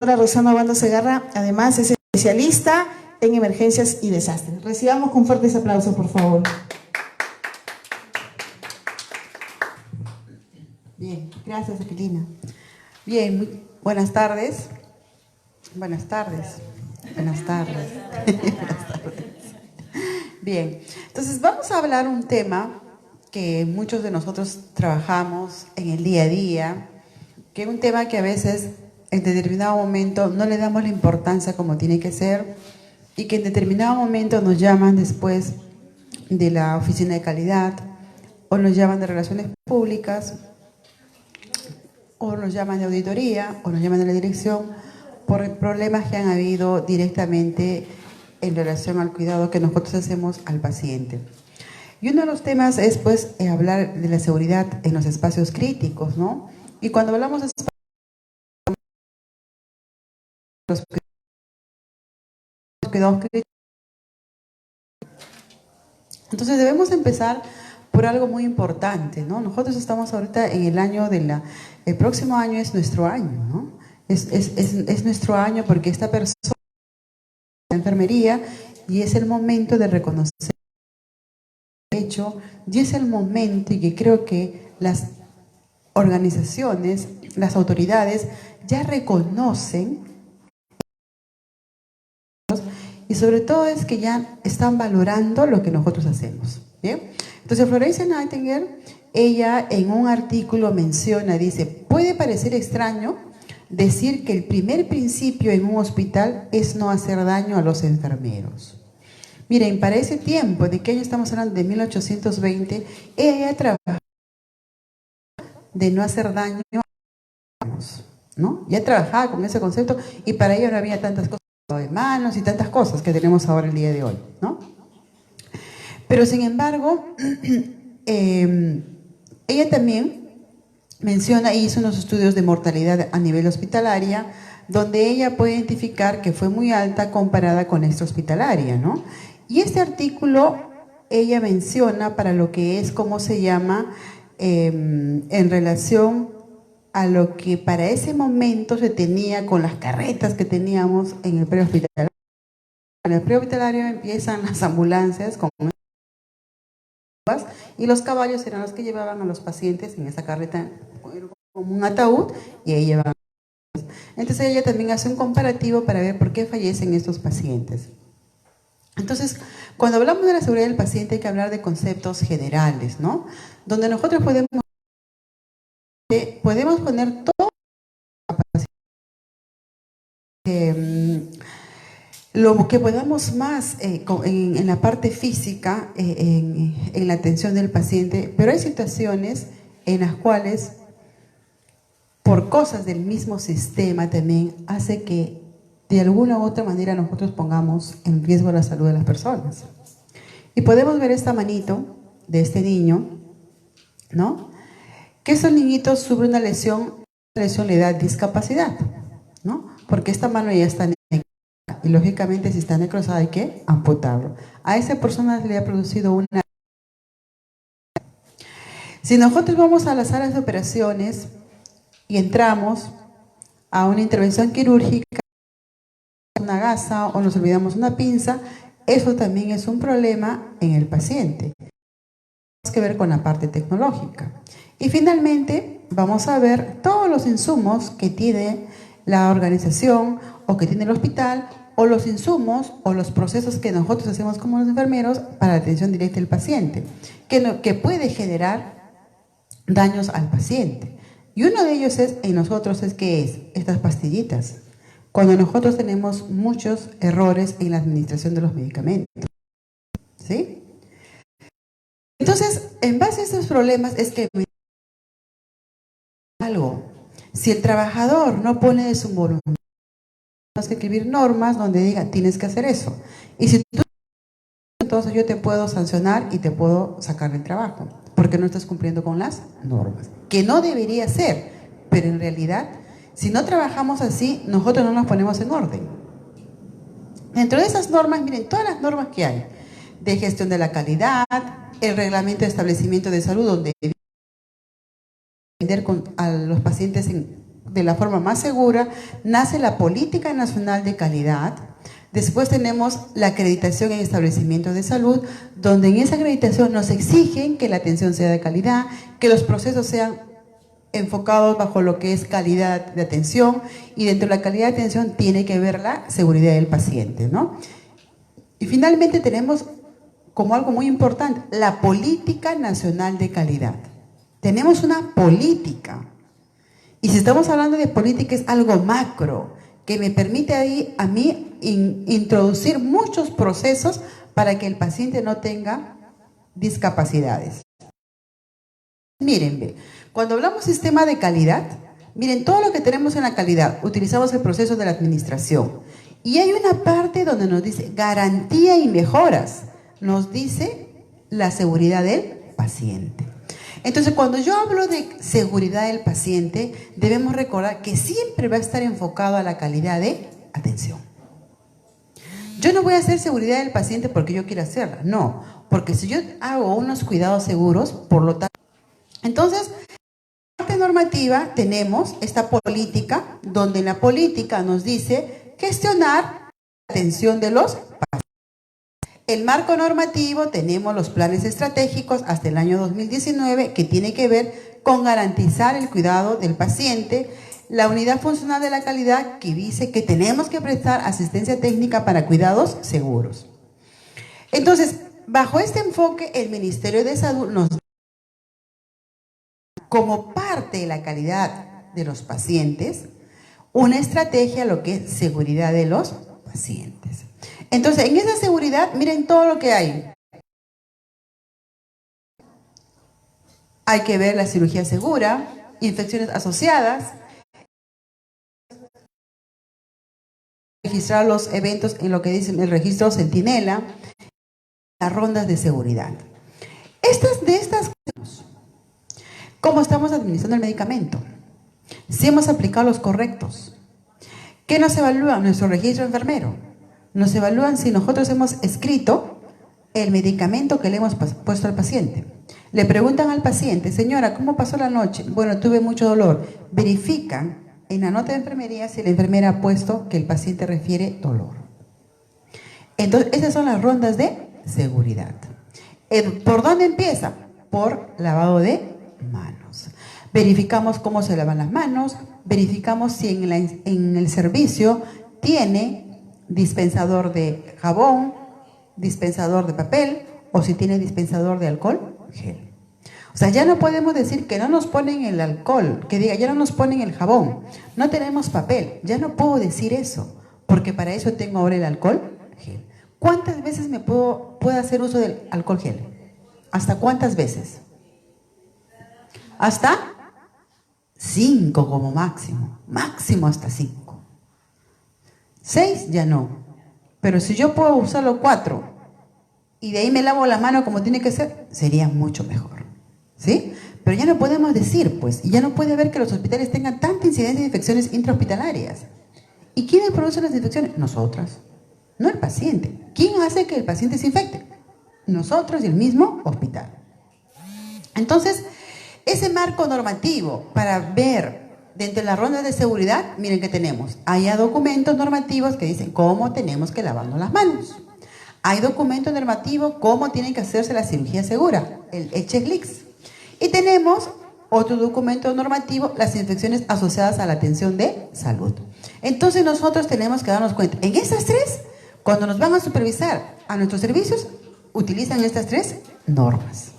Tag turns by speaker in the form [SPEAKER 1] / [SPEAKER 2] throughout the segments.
[SPEAKER 1] doctora Rosana Obando Segarra, además es especialista en emergencias y desastres. Recibamos con fuertes aplausos, por favor.
[SPEAKER 2] Bien, gracias, Aquilina. Bien, buenas tardes. Buenas tardes. Buenas tardes. Bien, entonces vamos a hablar un tema que muchos de nosotros trabajamos en el día a día, que es un tema que a veces en determinado momento no le damos la importancia como tiene que ser y que en determinado momento nos llaman después de la oficina de calidad o nos llaman de relaciones públicas o nos llaman de auditoría o nos llaman de la dirección por problemas que han habido directamente en relación al cuidado que nosotros hacemos al paciente. Y uno de los temas es pues hablar de la seguridad en los espacios críticos, ¿no? Y cuando hablamos de los cuidados críticos, entonces debemos empezar por algo muy importante, ¿no? Nosotros estamos ahorita en el año el próximo año es nuestro año, ¿no? Es nuestro año porque esta persona la enfermería y es el momento de reconocer el hecho y es el momento y que creo que las organizaciones, las autoridades ya reconocen y sobre todo es que ya están valorando lo que nosotros hacemos, ¿bien? Entonces Florence Nightingale, ella en un artículo menciona, dice, puede parecer extraño decir que el primer principio en un hospital es no hacer daño a los enfermeros. Miren, para ese tiempo, ¿de qué año estamos hablando? De 1820, ella trabajaba de no hacer daño a los, ¿no? Ya trabajaba con ese concepto y para ella no había tantas cosas de manos y tantas cosas que tenemos ahora el día de hoy, ¿no? Pero sin embargo, ella también menciona y hizo unos estudios de mortalidad a nivel hospitalaria, donde ella puede identificar que fue muy alta comparada con esta hospitalaria, ¿no? Y este artículo ella menciona para lo que es, ¿cómo se llama? En relación a lo que para ese momento se tenía con las carretas que teníamos en el prehospitalario. En el prehospitalario empiezan las ambulancias con y los caballos eran los que llevaban a los pacientes en esa carreta como un ataúd y ahí llevaban. Entonces ella también hace un comparativo para ver por qué fallecen estos pacientes. Entonces, cuando hablamos de la seguridad del paciente hay que hablar de conceptos generales, ¿no? Donde nosotros podemos poner todo lo que podamos más en la parte física, en la atención del paciente, pero hay situaciones en las cuales por cosas del mismo sistema también hace que de alguna u otra manera nosotros pongamos en riesgo la salud de las personas. Y podemos ver esta manito de este niño, ¿no? Que ese niñito sufre una lesión le da discapacidad, ¿no? Porque esta mano ya está necrosada y lógicamente si está necrosada hay que amputarlo. A esa persona le ha producido una... Si nosotros vamos a las salas de operaciones y entramos a una intervención quirúrgica, una gasa o nos olvidamos una pinza, eso también es un problema en el paciente. Tiene que ver con la parte tecnológica. Y finalmente vamos a ver todos los insumos que tiene la organización o que tiene el hospital o los insumos o los procesos que nosotros hacemos como los enfermeros para la atención directa del paciente, que puede generar daños al paciente. Y uno de ellos es, en nosotros, ¿qué es? Estas pastillitas. Cuando nosotros tenemos muchos errores en la administración de los medicamentos. ¿Sí? Entonces, en base a estos problemas es que algo. Si el trabajador no pone de su voluntad, tenemos que escribir normas donde diga, tienes que hacer eso. Y si tú, entonces yo te puedo sancionar y te puedo sacar del trabajo, porque no estás cumpliendo con las normas. Que no debería ser, pero en realidad, si no trabajamos así, nosotros no nos ponemos en orden. Dentro de esas normas, miren, todas las normas que hay, de gestión de la calidad, el reglamento de establecimiento de salud, donde atender a los pacientes de la forma más segura, nace la Política Nacional de Calidad. Después tenemos la acreditación en establecimientos de salud, donde en esa acreditación nos exigen que la atención sea de calidad, que los procesos sean enfocados bajo lo que es calidad de atención, y dentro de la calidad de atención tiene que ver la seguridad del paciente, ¿no? Y finalmente tenemos como algo muy importante la Política Nacional de Calidad. Tenemos una política, y si estamos hablando de política es algo macro, que me permite ahí a mí introducir muchos procesos para que el paciente no tenga discapacidades. Miren, cuando hablamos sistema de calidad, miren todo lo que tenemos en la calidad, utilizamos el proceso de la administración. Y hay una parte donde nos dice garantía y mejoras, nos dice la seguridad del paciente. Entonces, cuando yo hablo de seguridad del paciente, debemos recordar que siempre va a estar enfocado a la calidad de atención. Yo no voy a hacer seguridad del paciente porque yo quiera hacerla, no, porque si yo hago unos cuidados seguros, por lo tanto. Entonces, en la parte normativa tenemos esta política, donde la política nos dice gestionar la atención de los pacientes. El marco normativo, tenemos los planes estratégicos hasta el año 2019 que tiene que ver con garantizar el cuidado del paciente, la unidad funcional de la calidad que dice que tenemos que prestar asistencia técnica para cuidados seguros. Entonces, bajo este enfoque, el Ministerio de Salud nos da como parte de la calidad de los pacientes una estrategia, lo que es seguridad de los pacientes. Entonces, en esa seguridad, miren todo lo que hay. Hay que ver la cirugía segura, infecciones asociadas, registrar los eventos en lo que dice el registro Centinela, las rondas de seguridad. ¿Cómo estamos administrando el medicamento? Si hemos aplicado los correctos. ¿Qué nos evalúa nuestro registro enfermero? Nos evalúan si nosotros hemos escrito el medicamento que le hemos puesto al paciente. Le preguntan al paciente, señora, ¿cómo pasó la noche? Bueno, tuve mucho dolor. Verifican en la nota de enfermería si la enfermera ha puesto que el paciente refiere dolor. Entonces, esas son las rondas de seguridad. ¿Por dónde empieza? Por lavado de manos. Verificamos cómo se lavan las manos, verificamos si en el servicio tiene dispensador de jabón, dispensador de papel o si tiene dispensador de alcohol gel. O sea, ya no podemos decir que no nos ponen el alcohol, que diga, ya no nos ponen el jabón, no tenemos papel, ya no puedo decir eso, porque para eso tengo ahora el alcohol gel. ¿Cuántas veces puedo hacer uso del alcohol gel? ¿Hasta cuántas veces? Hasta 5 como máximo, máximo hasta 5. 6 ya no, pero si yo puedo usarlo 4 y de ahí me lavo la mano como tiene que ser, sería mucho mejor, ¿sí? Pero ya no podemos decir, pues, y ya no puede haber que los hospitales tengan tanta incidencia de infecciones intrahospitalarias. ¿Y quiénes producen las infecciones? Nosotras, no el paciente. ¿Quién hace que el paciente se infecte? Nosotros y el mismo hospital. Entonces, ese marco normativo para ver dentro de las rondas de seguridad, miren que tenemos. Hay documentos normativos que dicen cómo tenemos que lavarnos las manos. Hay documentos normativos cómo tienen que hacerse la cirugía segura, el checklist. Y tenemos otro documento normativo, las infecciones asociadas a la atención de salud. Entonces nosotros tenemos que darnos cuenta. En estas tres, cuando nos van a supervisar a nuestros servicios, utilizan estas tres normas.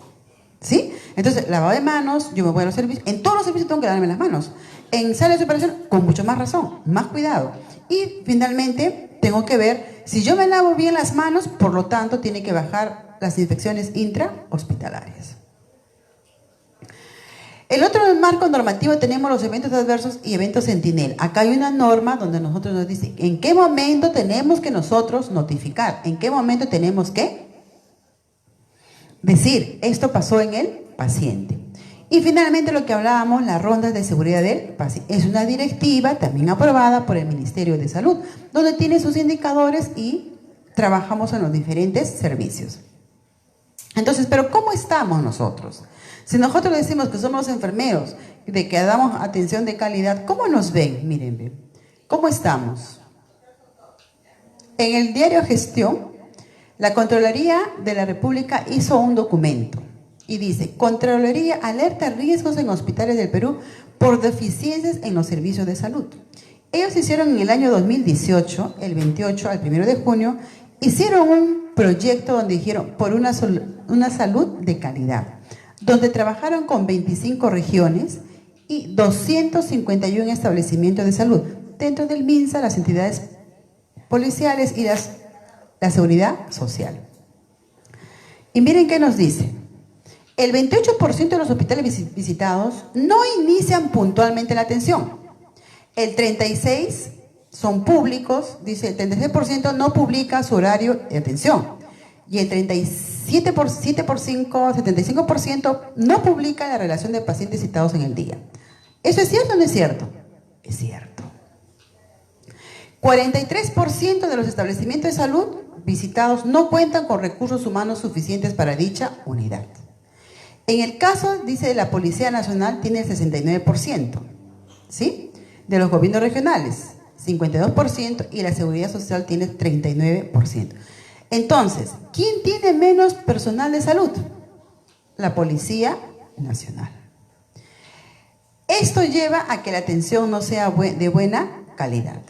[SPEAKER 2] ¿Sí? Entonces, lavado de manos, yo me voy a los servicios. En todos los servicios tengo que lavarme las manos. En sala de operación, con mucho más razón, más cuidado. Y finalmente, tengo que ver, si yo me lavo bien las manos, por lo tanto, tiene que bajar las infecciones intrahospitalarias. El otro marco normativo tenemos los eventos adversos y eventos sentinel. Acá hay una norma donde nosotros nos dice en qué momento tenemos que nosotros notificar, en qué momento tenemos que decir, esto pasó en el paciente. Y finalmente lo que hablábamos, las rondas de seguridad del paciente. Es una directiva también aprobada por el Ministerio de Salud, donde tiene sus indicadores y trabajamos en los diferentes servicios. Entonces, ¿pero cómo estamos nosotros? Si nosotros decimos que somos enfermeros, de que damos atención de calidad, ¿cómo nos ven? Miren, ven. ¿Cómo estamos? En el diario Gestión, la Contraloría de la República hizo un documento y dice: Contraloría alerta riesgos en hospitales del Perú por deficiencias en los servicios de salud. Ellos hicieron en el año 2018, el 28 al 1 de junio, hicieron un proyecto donde dijeron por una salud de calidad, donde trabajaron con 25 regiones y 251 establecimientos de salud, dentro del MINSA, las entidades policiales y la seguridad social. Y miren qué nos dice. El 28% de los hospitales visitados no inician puntualmente la atención. El 36% son públicos, dice el 36% no publica su horario de atención. Y el 75% no publica la relación de pacientes citados en el día. ¿Eso es cierto o no es cierto? Es cierto. 43% de los establecimientos de salud visitados no cuentan con recursos humanos suficientes para dicha unidad. En el caso, dice, la Policía Nacional tiene el 69%, ¿sí?, de los gobiernos regionales, 52%, y la Seguridad Social tiene 39%. Entonces, ¿quién tiene menos personal de salud? La Policía Nacional. Esto lleva a que la atención no sea de buena calidad.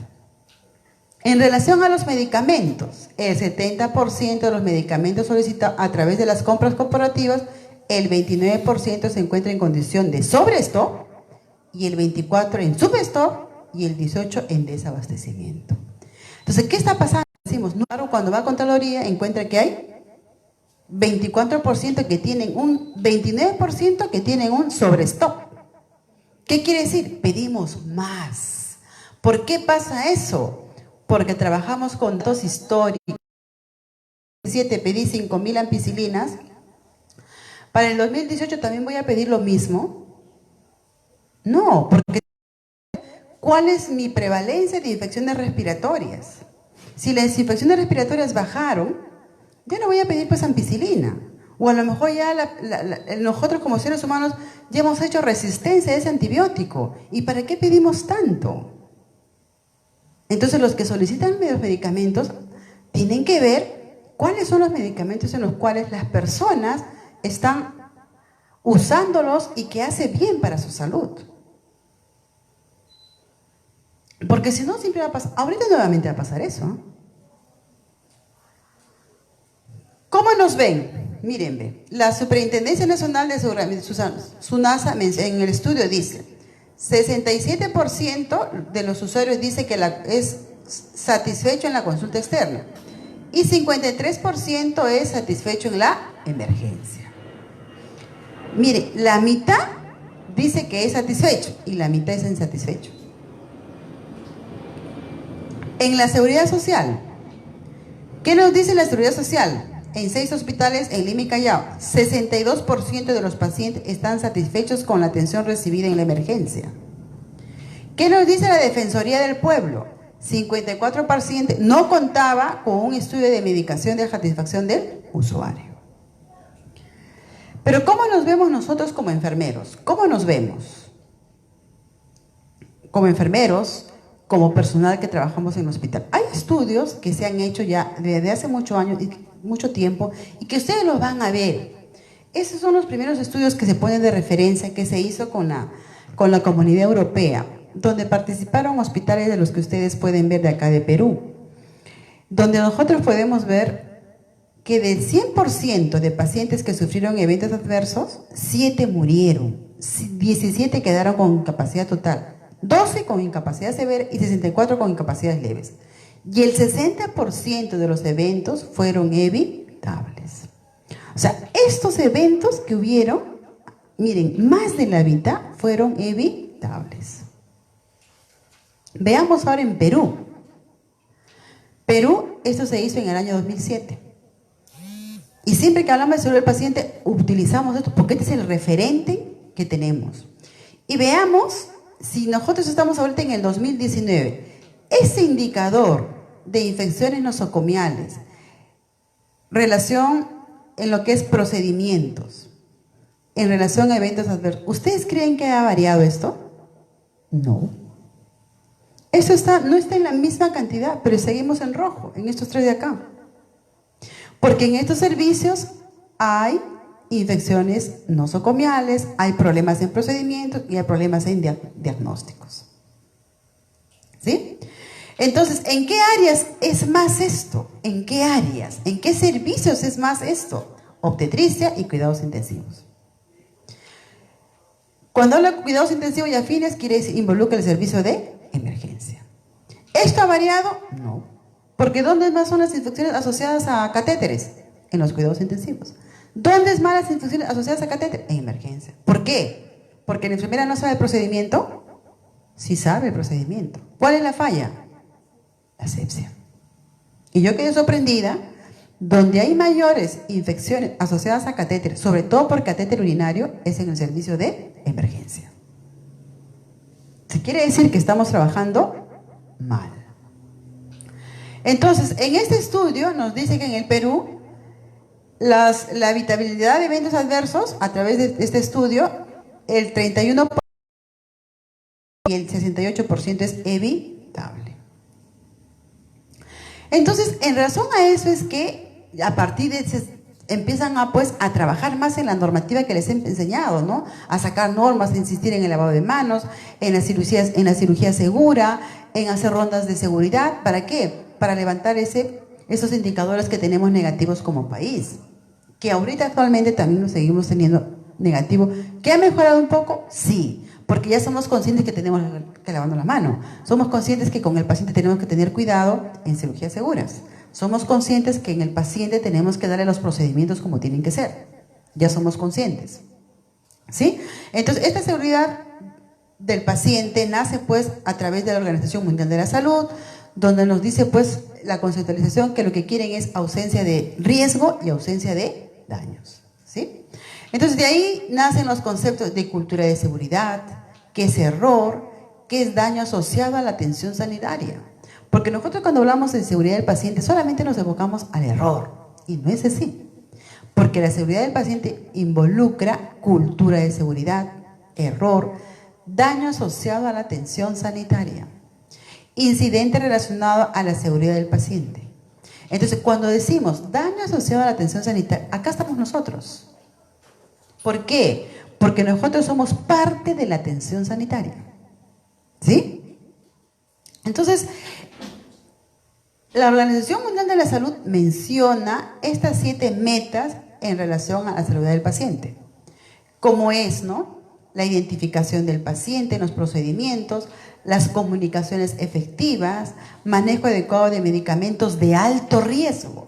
[SPEAKER 2] En relación a los medicamentos, el 70% de los medicamentos solicitados a través de las compras corporativas, el 29% se encuentra en condición de sobrestock, y el 24% en substock, y el 18% en desabastecimiento. Entonces, ¿qué está pasando? Decimos, no, cuando va a Contraloría encuentra que hay 24% que tienen 29% que tienen un sobrestock. ¿Qué quiere decir? Pedimos más. ¿Por qué pasa eso? Porque trabajamos con datos históricos. En 2017 pedí 5.000 ampicilinas. Para el 2018 también voy a pedir lo mismo. No, porque ¿cuál es mi prevalencia de infecciones respiratorias? Si las infecciones respiratorias bajaron, ya no voy a pedir pues ampicilina. O a lo mejor ya nosotros como seres humanos ya hemos hecho resistencia a ese antibiótico. ¿Y para qué pedimos tanto? Entonces los que solicitan los medicamentos tienen que ver cuáles son los medicamentos en los cuales las personas están usándolos y que hace bien para su salud. Porque si no, siempre va a pasar. Ahorita nuevamente va a pasar eso. ¿Cómo nos ven? Miren, ve. La Superintendencia Nacional de Seguridad, SUNASA, en el estudio dice, 67% de los usuarios dice que es satisfecho en la consulta externa y 53% es satisfecho en la emergencia. Mire, la mitad dice que es satisfecho y la mitad es insatisfecho. En la seguridad social, ¿qué nos dice la seguridad social? En 6 hospitales en Lima y Callao, 62% de los pacientes están satisfechos con la atención recibida en la emergencia. ¿Qué nos dice la Defensoría del Pueblo? 54% no contaba con un estudio de medicación de satisfacción del usuario. Pero ¿cómo nos vemos nosotros como enfermeros? ¿Cómo nos vemos? Como enfermeros, como personal que trabajamos en el hospital. Hay estudios que se han hecho ya desde hace muchos años, mucho tiempo, y que ustedes los van a ver. Esos son los primeros estudios que se ponen de referencia, que se hizo con la Comunidad Europea, donde participaron hospitales de los que ustedes pueden ver de acá de Perú, donde nosotros podemos ver que del 100% de pacientes que sufrieron eventos adversos, 7 murieron, 17 quedaron con incapacidad total, 12 con incapacidad severa y 64 con incapacidades leves. Y el 60% de los eventos fueron evitables. O sea, estos eventos que hubieron, miren, más de la mitad fueron evitables. Veamos ahora en Perú. Perú, esto se hizo en el año 2007. Y siempre que hablamos de salud del paciente, utilizamos esto porque este es el referente que tenemos. Y veamos si nosotros estamos ahorita en el 2019, ese indicador de infecciones nosocomiales, relación en lo que es procedimientos, en relación a eventos adversos. ¿Ustedes creen que ha variado esto? No. Eso no está en la misma cantidad, pero seguimos en rojo, en estos 3 de acá. Porque en estos servicios hay infecciones nosocomiales, hay problemas en procedimientos y hay problemas en diagnósticos. ¿Sí? Entonces, ¿en qué áreas es más esto? ¿En qué áreas? ¿En qué servicios es más esto? Obstetricia y cuidados intensivos. Cuando hablo de cuidados intensivos y afines, quiere decir involucra el servicio de emergencia. ¿Esto ha variado? No. Porque ¿dónde más son las infecciones asociadas a catéteres? En los cuidados intensivos. ¿Dónde es más las infecciones asociadas a catéteres? En emergencia. ¿Por qué? Porque la enfermera no sabe el procedimiento. Sí sabe el procedimiento. ¿Cuál es la falla? La asepsia. Y yo quedé sorprendida, donde hay mayores infecciones asociadas a catéteres, sobre todo por catéter urinario, es en el servicio de emergencia. Se quiere decir que estamos trabajando mal. Entonces, en este estudio nos dice que en el Perú, la evitabilidad de eventos adversos, a través de este estudio, el 31% y el 68% es evitable. Entonces, en razón a eso es que a partir de empiezan a trabajar más en la normativa que les he enseñado, ¿no? A sacar normas, a insistir en el lavado de manos, en la cirugía segura, en hacer rondas de seguridad. ¿Para qué? Para levantar esos indicadores que tenemos negativos como país. Que ahorita actualmente también los seguimos teniendo negativo. ¿Que ha mejorado un poco? Sí. Porque ya somos conscientes que tenemos que lavarnos la mano. Somos conscientes que con el paciente tenemos que tener cuidado en cirugías seguras. Somos conscientes que en el paciente tenemos que darle los procedimientos como tienen que ser. Ya somos conscientes. ¿Sí? Entonces, esta seguridad del paciente nace a través de la Organización Mundial de la Salud, donde nos dice la conceptualización que lo que quieren es ausencia de riesgo y ausencia de daños. ¿Sí? Entonces, de ahí nacen los conceptos de cultura de seguridad, qué es error, qué es daño asociado a la atención sanitaria. Porque nosotros cuando hablamos de seguridad del paciente solamente nos enfocamos al error. Y no es así. Porque la seguridad del paciente involucra cultura de seguridad, error, daño asociado a la atención sanitaria, incidente relacionado a la seguridad del paciente. Entonces, cuando decimos daño asociado a la atención sanitaria, acá estamos nosotros. ¿Por qué? Porque nosotros somos parte de la atención sanitaria. ¿Sí? Entonces, la Organización Mundial de la Salud menciona estas 7 metas en relación a la salud del paciente. Como es, ¿no? La identificación del paciente en los procedimientos, las comunicaciones efectivas, manejo adecuado de medicamentos de alto riesgo.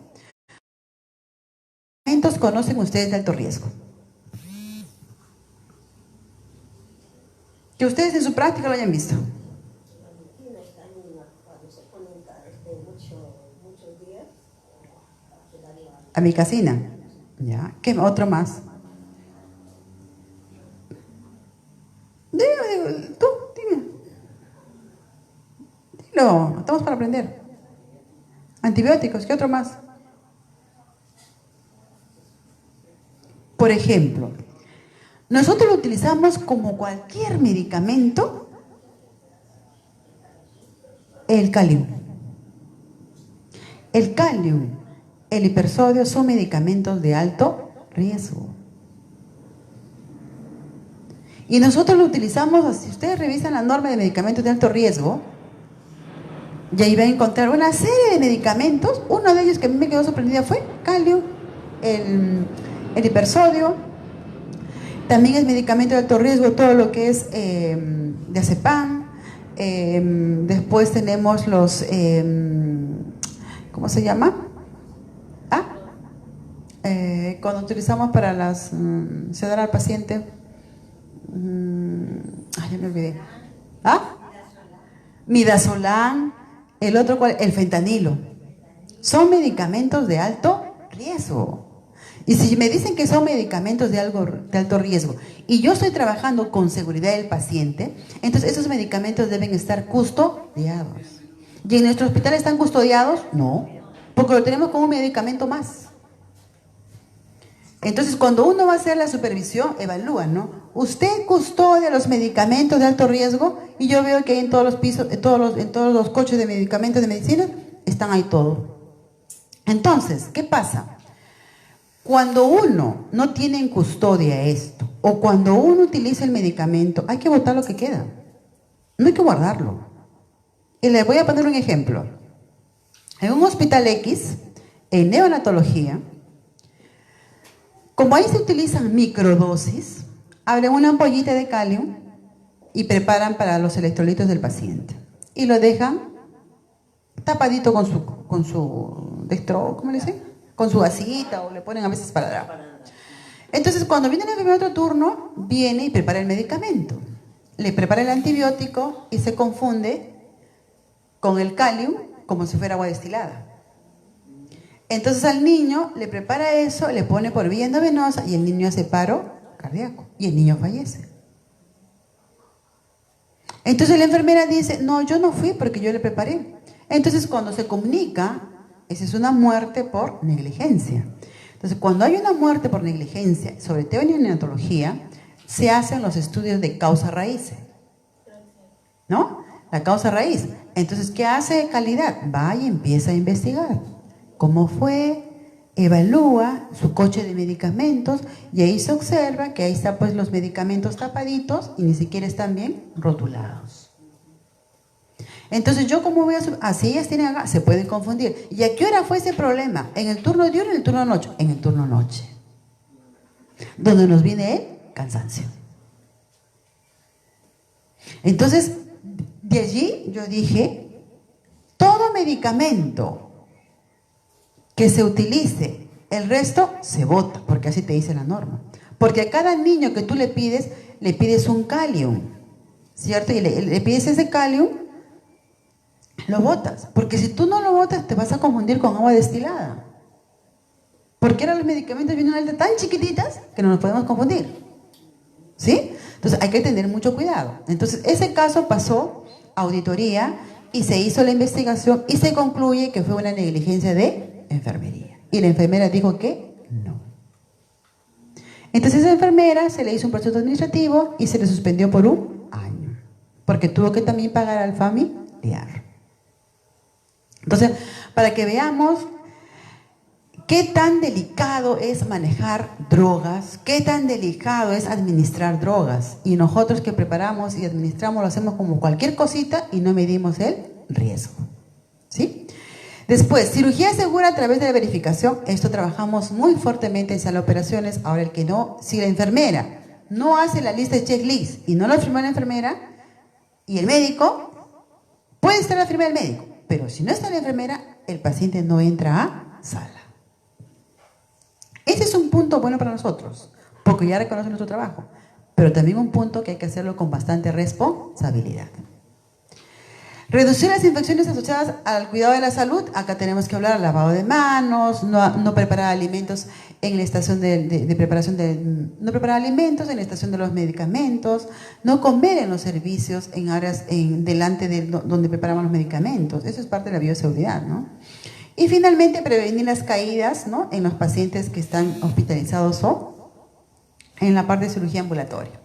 [SPEAKER 2] ¿Qué medicamentos conocen ustedes de alto riesgo? Que ustedes en su práctica lo hayan visto. Amicacina. ¿Ya? ¿Qué otro más? Tú, dime. Dilo, estamos para aprender. Antibióticos, ¿qué otro más? Por ejemplo, nosotros lo utilizamos como cualquier medicamento, el calium. El calium, el hipersodio son medicamentos de alto riesgo. Y nosotros lo utilizamos, si ustedes revisan la norma de medicamentos de alto riesgo, y ahí van a encontrar una serie de medicamentos. Uno de ellos que a mí me quedó sorprendida fue calium, el hipersodio. También es medicamento de alto riesgo todo lo que es diazepam. Después tenemos los, ¿cómo se llama? Cuando utilizamos para sedar al paciente. Ya me olvidé. Midazolam. El otro, ¿cuál? El fentanilo. Son medicamentos de alto riesgo. Y si me dicen que son medicamentos de alto riesgo y yo estoy trabajando con seguridad del paciente, entonces esos medicamentos deben estar custodiados. ¿Y en nuestro hospital están custodiados? No, porque lo tenemos como un medicamento más. Entonces, cuando uno va a hacer la supervisión, evalúa, ¿no? Usted custodia los medicamentos de alto riesgo y yo veo que ahí en todos los pisos, en todos los coches de medicamentos de medicina, están ahí todo. Entonces, ¿qué pasa? Cuando uno no tiene en custodia esto, o cuando uno utiliza el medicamento, hay que botar lo que queda. No hay que guardarlo. Y les voy a poner un ejemplo. En un hospital X, en neonatología, como ahí se utilizan microdosis, abren una ampollita de calium y preparan para los electrolitos del paciente. Y lo dejan tapadito con su dextro, ¿cómo le dicen? Con su gasita o le ponen a veces para. Entonces, cuando viene el enfermero de otro turno, viene y prepara el medicamento. Le prepara el antibiótico y se confunde con el calium como si fuera agua destilada. Entonces al niño le prepara eso, le pone por vía endovenosa y el niño hace paro cardíaco y el niño fallece. Entonces la enfermera dice, no, yo no fui porque yo le preparé. Entonces cuando se comunica, esa es una muerte por negligencia. Entonces cuando hay una muerte por negligencia, sobre todo en neonatología, se hacen los estudios de causa raíz, ¿no? La causa raíz. Entonces, ¿qué hace calidad? Va y empieza a investigar. ¿Cómo fue? Evalúa su coche de medicamentos y ahí se observa que ahí están pues los medicamentos tapaditos y ni siquiera están bien rotulados. Entonces, ¿yo cómo voy a subir? Así ellas tienen acá, se pueden confundir. ¿Y a qué hora fue ese problema? ¿En el turno de diurno o en el turno de noche? En el turno noche. Donde nos viene el cansancio. Entonces, de allí yo dije, todo medicamento que se utilice, el resto se bota, porque así te dice la norma. Porque a cada niño que tú le pides un calium, ¿cierto? Y le pides ese calium, lo botas. Porque si tú no lo botas, te vas a confundir con agua destilada. Porque ahora los medicamentos vienen tan chiquititas que no nos podemos confundir. ¿Sí? Entonces hay que tener mucho cuidado. Entonces ese caso pasó a auditoría y se hizo la investigación y se concluye que fue una negligencia de enfermería. Y la enfermera dijo que no. Entonces a esa enfermera se le hizo un proceso administrativo y se le suspendió por 1 año. Porque tuvo que también pagar al familiar. Entonces, para que veamos qué tan delicado es manejar drogas, qué tan delicado es administrar drogas. Y nosotros que preparamos y administramos lo hacemos como cualquier cosita y no medimos el riesgo. ¿Sí? Después, cirugía segura a través de la verificación. Esto trabajamos muy fuertemente en sala de operaciones. Ahora el que no, si la enfermera no hace la lista de checklist y no lo firmó la enfermera y el médico, puede estar la firma del médico. Pero si no está la enfermera, el paciente no entra a sala. Ese es un punto bueno para nosotros, porque ya reconocen nuestro trabajo, pero también un punto que hay que hacerlo con bastante responsabilidad. Reducir las infecciones asociadas al cuidado de la salud. Acá tenemos que hablar del lavado de manos, no preparar alimentos en la estación de preparación no preparar alimentos en la estación de los medicamentos, no comer en los servicios en áreas delante de donde preparamos los medicamentos. Eso es parte de la bioseguridad, ¿no? Y finalmente prevenir las caídas, ¿no?, en los pacientes que están hospitalizados o en la parte de cirugía ambulatoria.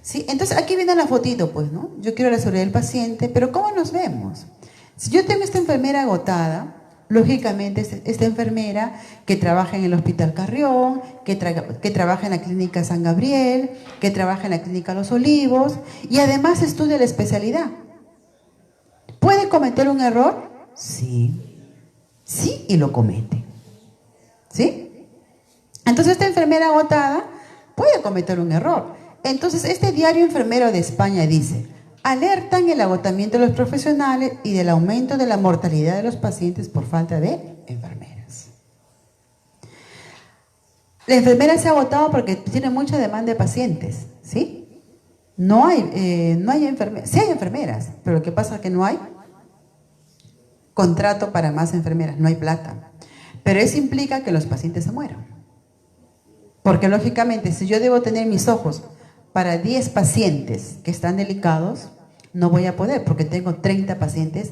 [SPEAKER 2] ¿Sí? Entonces aquí viene la fotito, pues, ¿no? Yo quiero la seguridad del paciente, pero ¿cómo nos vemos? Si yo tengo esta enfermera agotada, lógicamente esta enfermera que trabaja en el Hospital Carrión, que trabaja en la Clínica San Gabriel, que trabaja en la Clínica Los Olivos y además estudia la especialidad. ¿Puede cometer un error? Sí. Sí, y lo comete. ¿Sí? Entonces esta enfermera agotada puede cometer un error. Entonces este diario enfermero de España dice: alertan el agotamiento de los profesionales y del aumento de la mortalidad de los pacientes por falta de enfermeras. La enfermera se ha agotado porque tiene mucha demanda de pacientes, ¿sí? No hay enfermeras. Sí hay enfermeras, pero lo que pasa es que no hay contrato para más enfermeras, no hay plata. Pero eso implica que los pacientes se mueran. Porque lógicamente, si yo debo tener mis ojos para 10 pacientes que están delicados, no voy a poder porque tengo 30 pacientes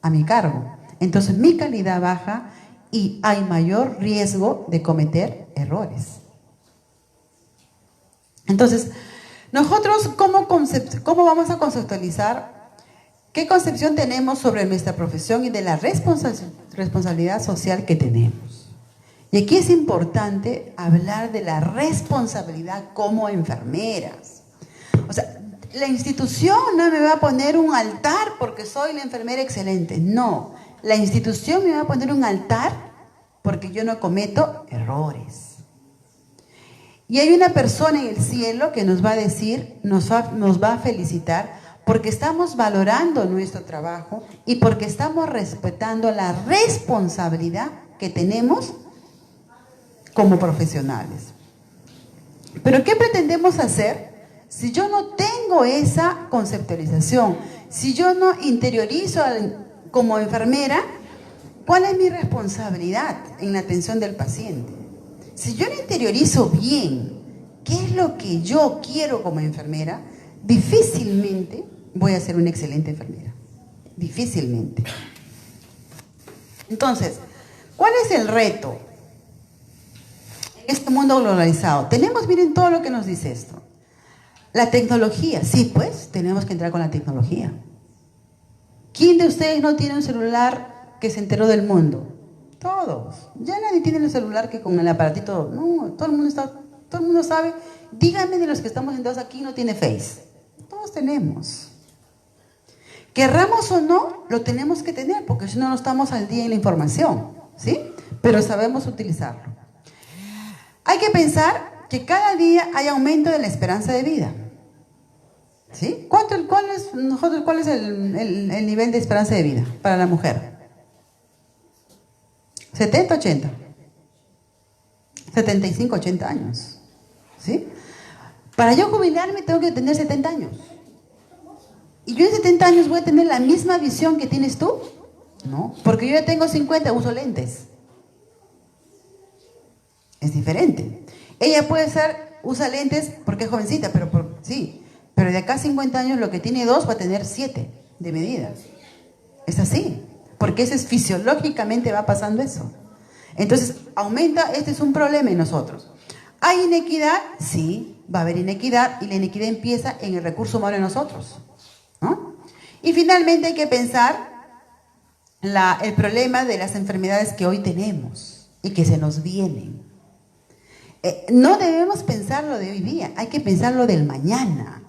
[SPEAKER 2] a mi cargo. Entonces mi calidad baja y hay mayor riesgo de cometer errores. Entonces, nosotros, ¿cómo vamos a conceptualizar? ¿Qué concepción tenemos sobre nuestra profesión y de la responsabilidad social que tenemos? Y aquí es importante hablar de la responsabilidad como enfermeras. O sea, la institución no me va a poner un altar porque soy la enfermera excelente. No, la institución me va a poner un altar porque yo no cometo errores. Y hay una persona en el cielo que nos va a decir, nos va a felicitar porque estamos valorando nuestro trabajo y porque estamos respetando la responsabilidad que tenemos como profesionales. Pero ¿qué pretendemos hacer si yo no tengo esa conceptualización? Si yo no interiorizo como enfermera, ¿cuál es mi responsabilidad en la atención del paciente? Si yo no interiorizo bien qué es lo que yo quiero como enfermera, difícilmente voy a ser una excelente enfermera. Difícilmente. Entonces, ¿cuál es el reto en este mundo globalizado? Miren todo lo que nos dice esto. La tecnología, sí, pues, tenemos que entrar con la tecnología. ¿Quién de ustedes no tiene un celular que se enteró del mundo? Todos. Ya nadie tiene el celular que con el aparatito. No, todo el mundo sabe. Díganme de los que estamos sentados aquí no tiene Face. Todos tenemos. Querramos o no, lo tenemos que tener, porque si no, no estamos al día en la información, ¿sí? Pero sabemos utilizarlo. Hay que pensar que cada día hay aumento de la esperanza de vida, ¿sí? ¿Cuál es el nivel de esperanza de vida para la mujer? 70, 80. 75, 80 años, ¿sí? Para yo jubilarme tengo que tener 70 años. ¿Y yo en 70 años voy a tener la misma visión que tienes tú? No, porque yo ya tengo 50, uso lentes. Es diferente. Ella usa lentes porque es jovencita, sí. Pero de acá a 50 años lo que tiene 2 va a tener 7 de medida. Es así, porque fisiológicamente va pasando eso. Entonces, este es un problema en nosotros. ¿Hay inequidad? Sí, va a haber inequidad y la inequidad empieza en el recurso humano en nosotros, ¿no? Y finalmente hay que pensar el problema de las enfermedades que hoy tenemos y que se nos vienen. No debemos pensar lo de hoy día, hay que pensar lo del mañana.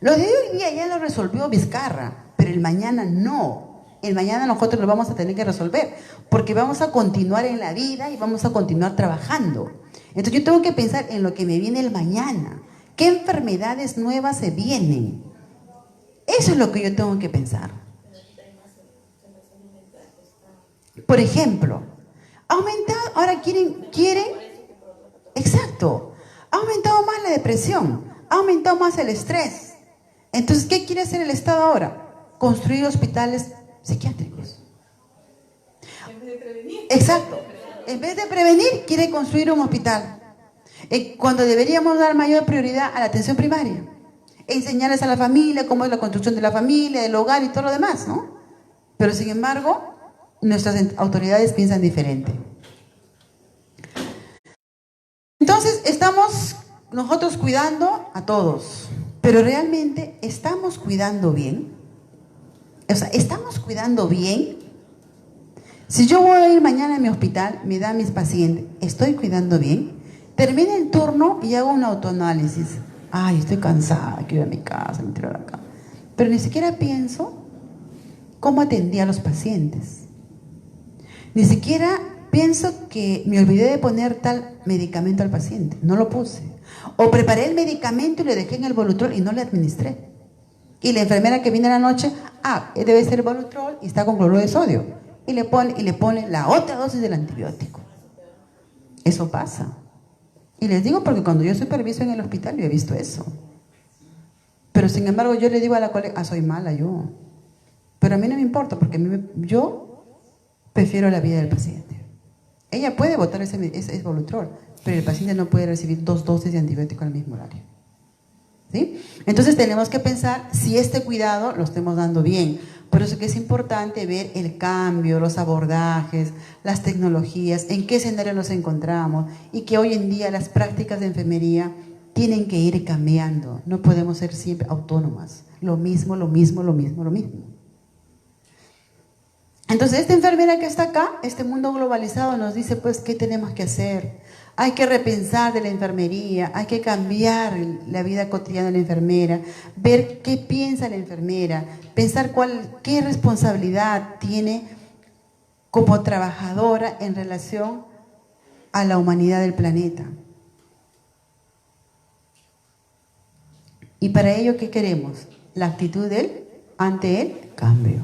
[SPEAKER 2] Lo de hoy día ya lo resolvió Vizcarra, pero el mañana no. El mañana nosotros lo vamos a tener que resolver, porque vamos a continuar en la vida y vamos a continuar trabajando. Entonces yo tengo que pensar en lo que me viene el mañana. ¿Qué enfermedades nuevas se vienen? Eso es lo que yo tengo que pensar. Por ejemplo, ahora quieren, exacto, ha aumentado más la depresión, ha aumentado más el estrés. Entonces, ¿qué quiere hacer el Estado ahora? Construir hospitales psiquiátricos. En vez de prevenir. Exacto. En vez de prevenir, quiere construir un hospital. Cuando deberíamos dar mayor prioridad a la atención primaria. Enseñarles a la familia cómo es la construcción de la familia, del hogar y todo lo demás, ¿no? Pero sin embargo, nuestras autoridades piensan diferente. Entonces, estamos nosotros cuidando a todos, pero realmente ¿estamos cuidando bien? O sea, ¿estamos cuidando bien? Si yo voy a ir mañana a mi hospital, me dan mis pacientes, ¿estoy cuidando bien? Termino el turno y hago un autoanálisis. Ay, estoy cansada, quiero ir a mi casa, me tiro a la cama. Pero ni siquiera pienso cómo atendí a los pacientes. Ni siquiera pienso que me olvidé de poner tal medicamento al paciente, no lo puse. O preparé el medicamento y lo dejé en el Volutrol y no le administré. Y la enfermera que viene a la noche, debe ser Volutrol y está con cloruro de sodio. Y le pone la otra dosis del antibiótico. Eso pasa. Y les digo porque cuando yo superviso en el hospital yo he visto eso. Pero sin embargo yo le digo a la colega, soy mala yo. Pero a mí no me importa porque yo prefiero la vida del paciente. Ella puede botar ese Volutrol, pero el paciente no puede recibir 2 dosis de antibiótico al mismo horario. ¿Sí? Entonces tenemos que pensar si este cuidado lo estemos dando bien, Por eso que es importante ver el cambio, los abordajes, las tecnologías, en qué escenario nos encontramos y que hoy en día las prácticas de enfermería tienen que ir cambiando. No podemos ser siempre autónomas. Lo mismo, lo mismo, lo mismo, lo mismo. Entonces, esta enfermera que está acá, este mundo globalizado nos dice, pues, ¿qué tenemos que hacer? Hay que repensar de la enfermería, hay que cambiar la vida cotidiana de la enfermera, ver qué piensa la enfermera, pensar qué responsabilidad tiene como trabajadora en relación a la humanidad del planeta. Y para ello, ¿qué queremos? La actitud ante el cambio.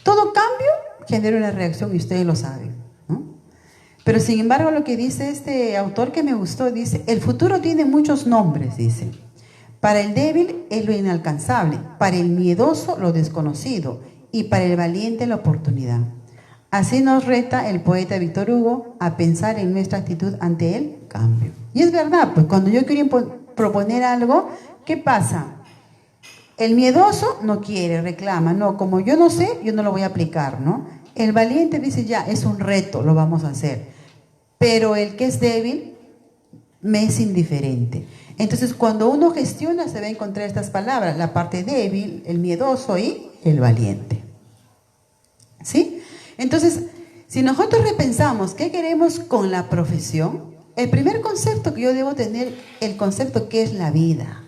[SPEAKER 2] Todo cambio genera una reacción y ustedes lo saben, ¿no? Pero sin embargo, lo que dice este autor que me gustó, dice, el futuro tiene muchos nombres, dice. Para el débil es lo inalcanzable, para el miedoso lo desconocido y para el valiente la oportunidad. Así nos reta el poeta Víctor Hugo a pensar en nuestra actitud ante el cambio. Y es verdad, pues cuando yo quiero proponer algo, ¿qué pasa? El miedoso no quiere, reclama, no, como yo no sé, yo no lo voy a aplicar, ¿no? El valiente dice, ya, es un reto, lo vamos a hacer. Pero el que es débil me es indiferente. Entonces, cuando uno gestiona, se va a encontrar estas palabras, la parte débil, el miedoso y el valiente. ¿Sí? Entonces, si nosotros repensamos qué queremos con la profesión, el primer concepto que yo debo tener, el concepto que es la vida.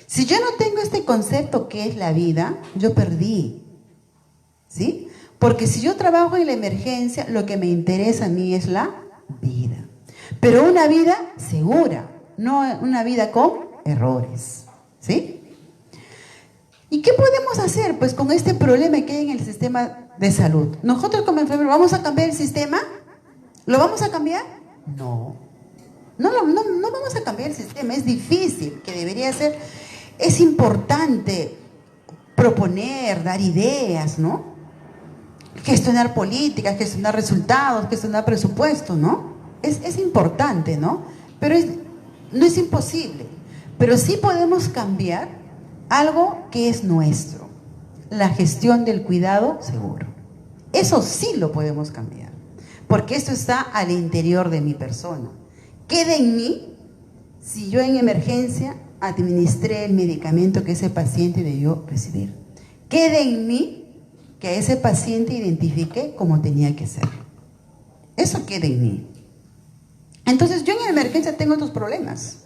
[SPEAKER 2] Si yo no tengo este concepto que es la vida, yo perdí. ¿Sí? Porque si yo trabajo en la emergencia, lo que me interesa a mí es la vida. Pero una vida segura, no una vida con errores. ¿Sí? ¿Y qué podemos hacer pues con este problema que hay en el sistema de salud? Nosotros como enfermeros, ¿vamos a cambiar el sistema? ¿Lo vamos a cambiar? No. No vamos a cambiar el sistema, es difícil, que debería ser, es importante proponer, dar ideas, ¿no? Gestionar políticas, gestionar resultados, gestionar presupuestos, ¿no? Es importante, ¿no? Pero no es imposible. Pero sí podemos cambiar algo que es nuestro, la gestión del cuidado seguro. Eso sí lo podemos cambiar, porque esto está al interior de mi persona. Queda en mí si yo en emergencia administré el medicamento que ese paciente debió recibir. Queda en mí que a ese paciente identifiqué como tenía que ser. Eso queda en mí. Entonces yo en emergencia tengo estos problemas,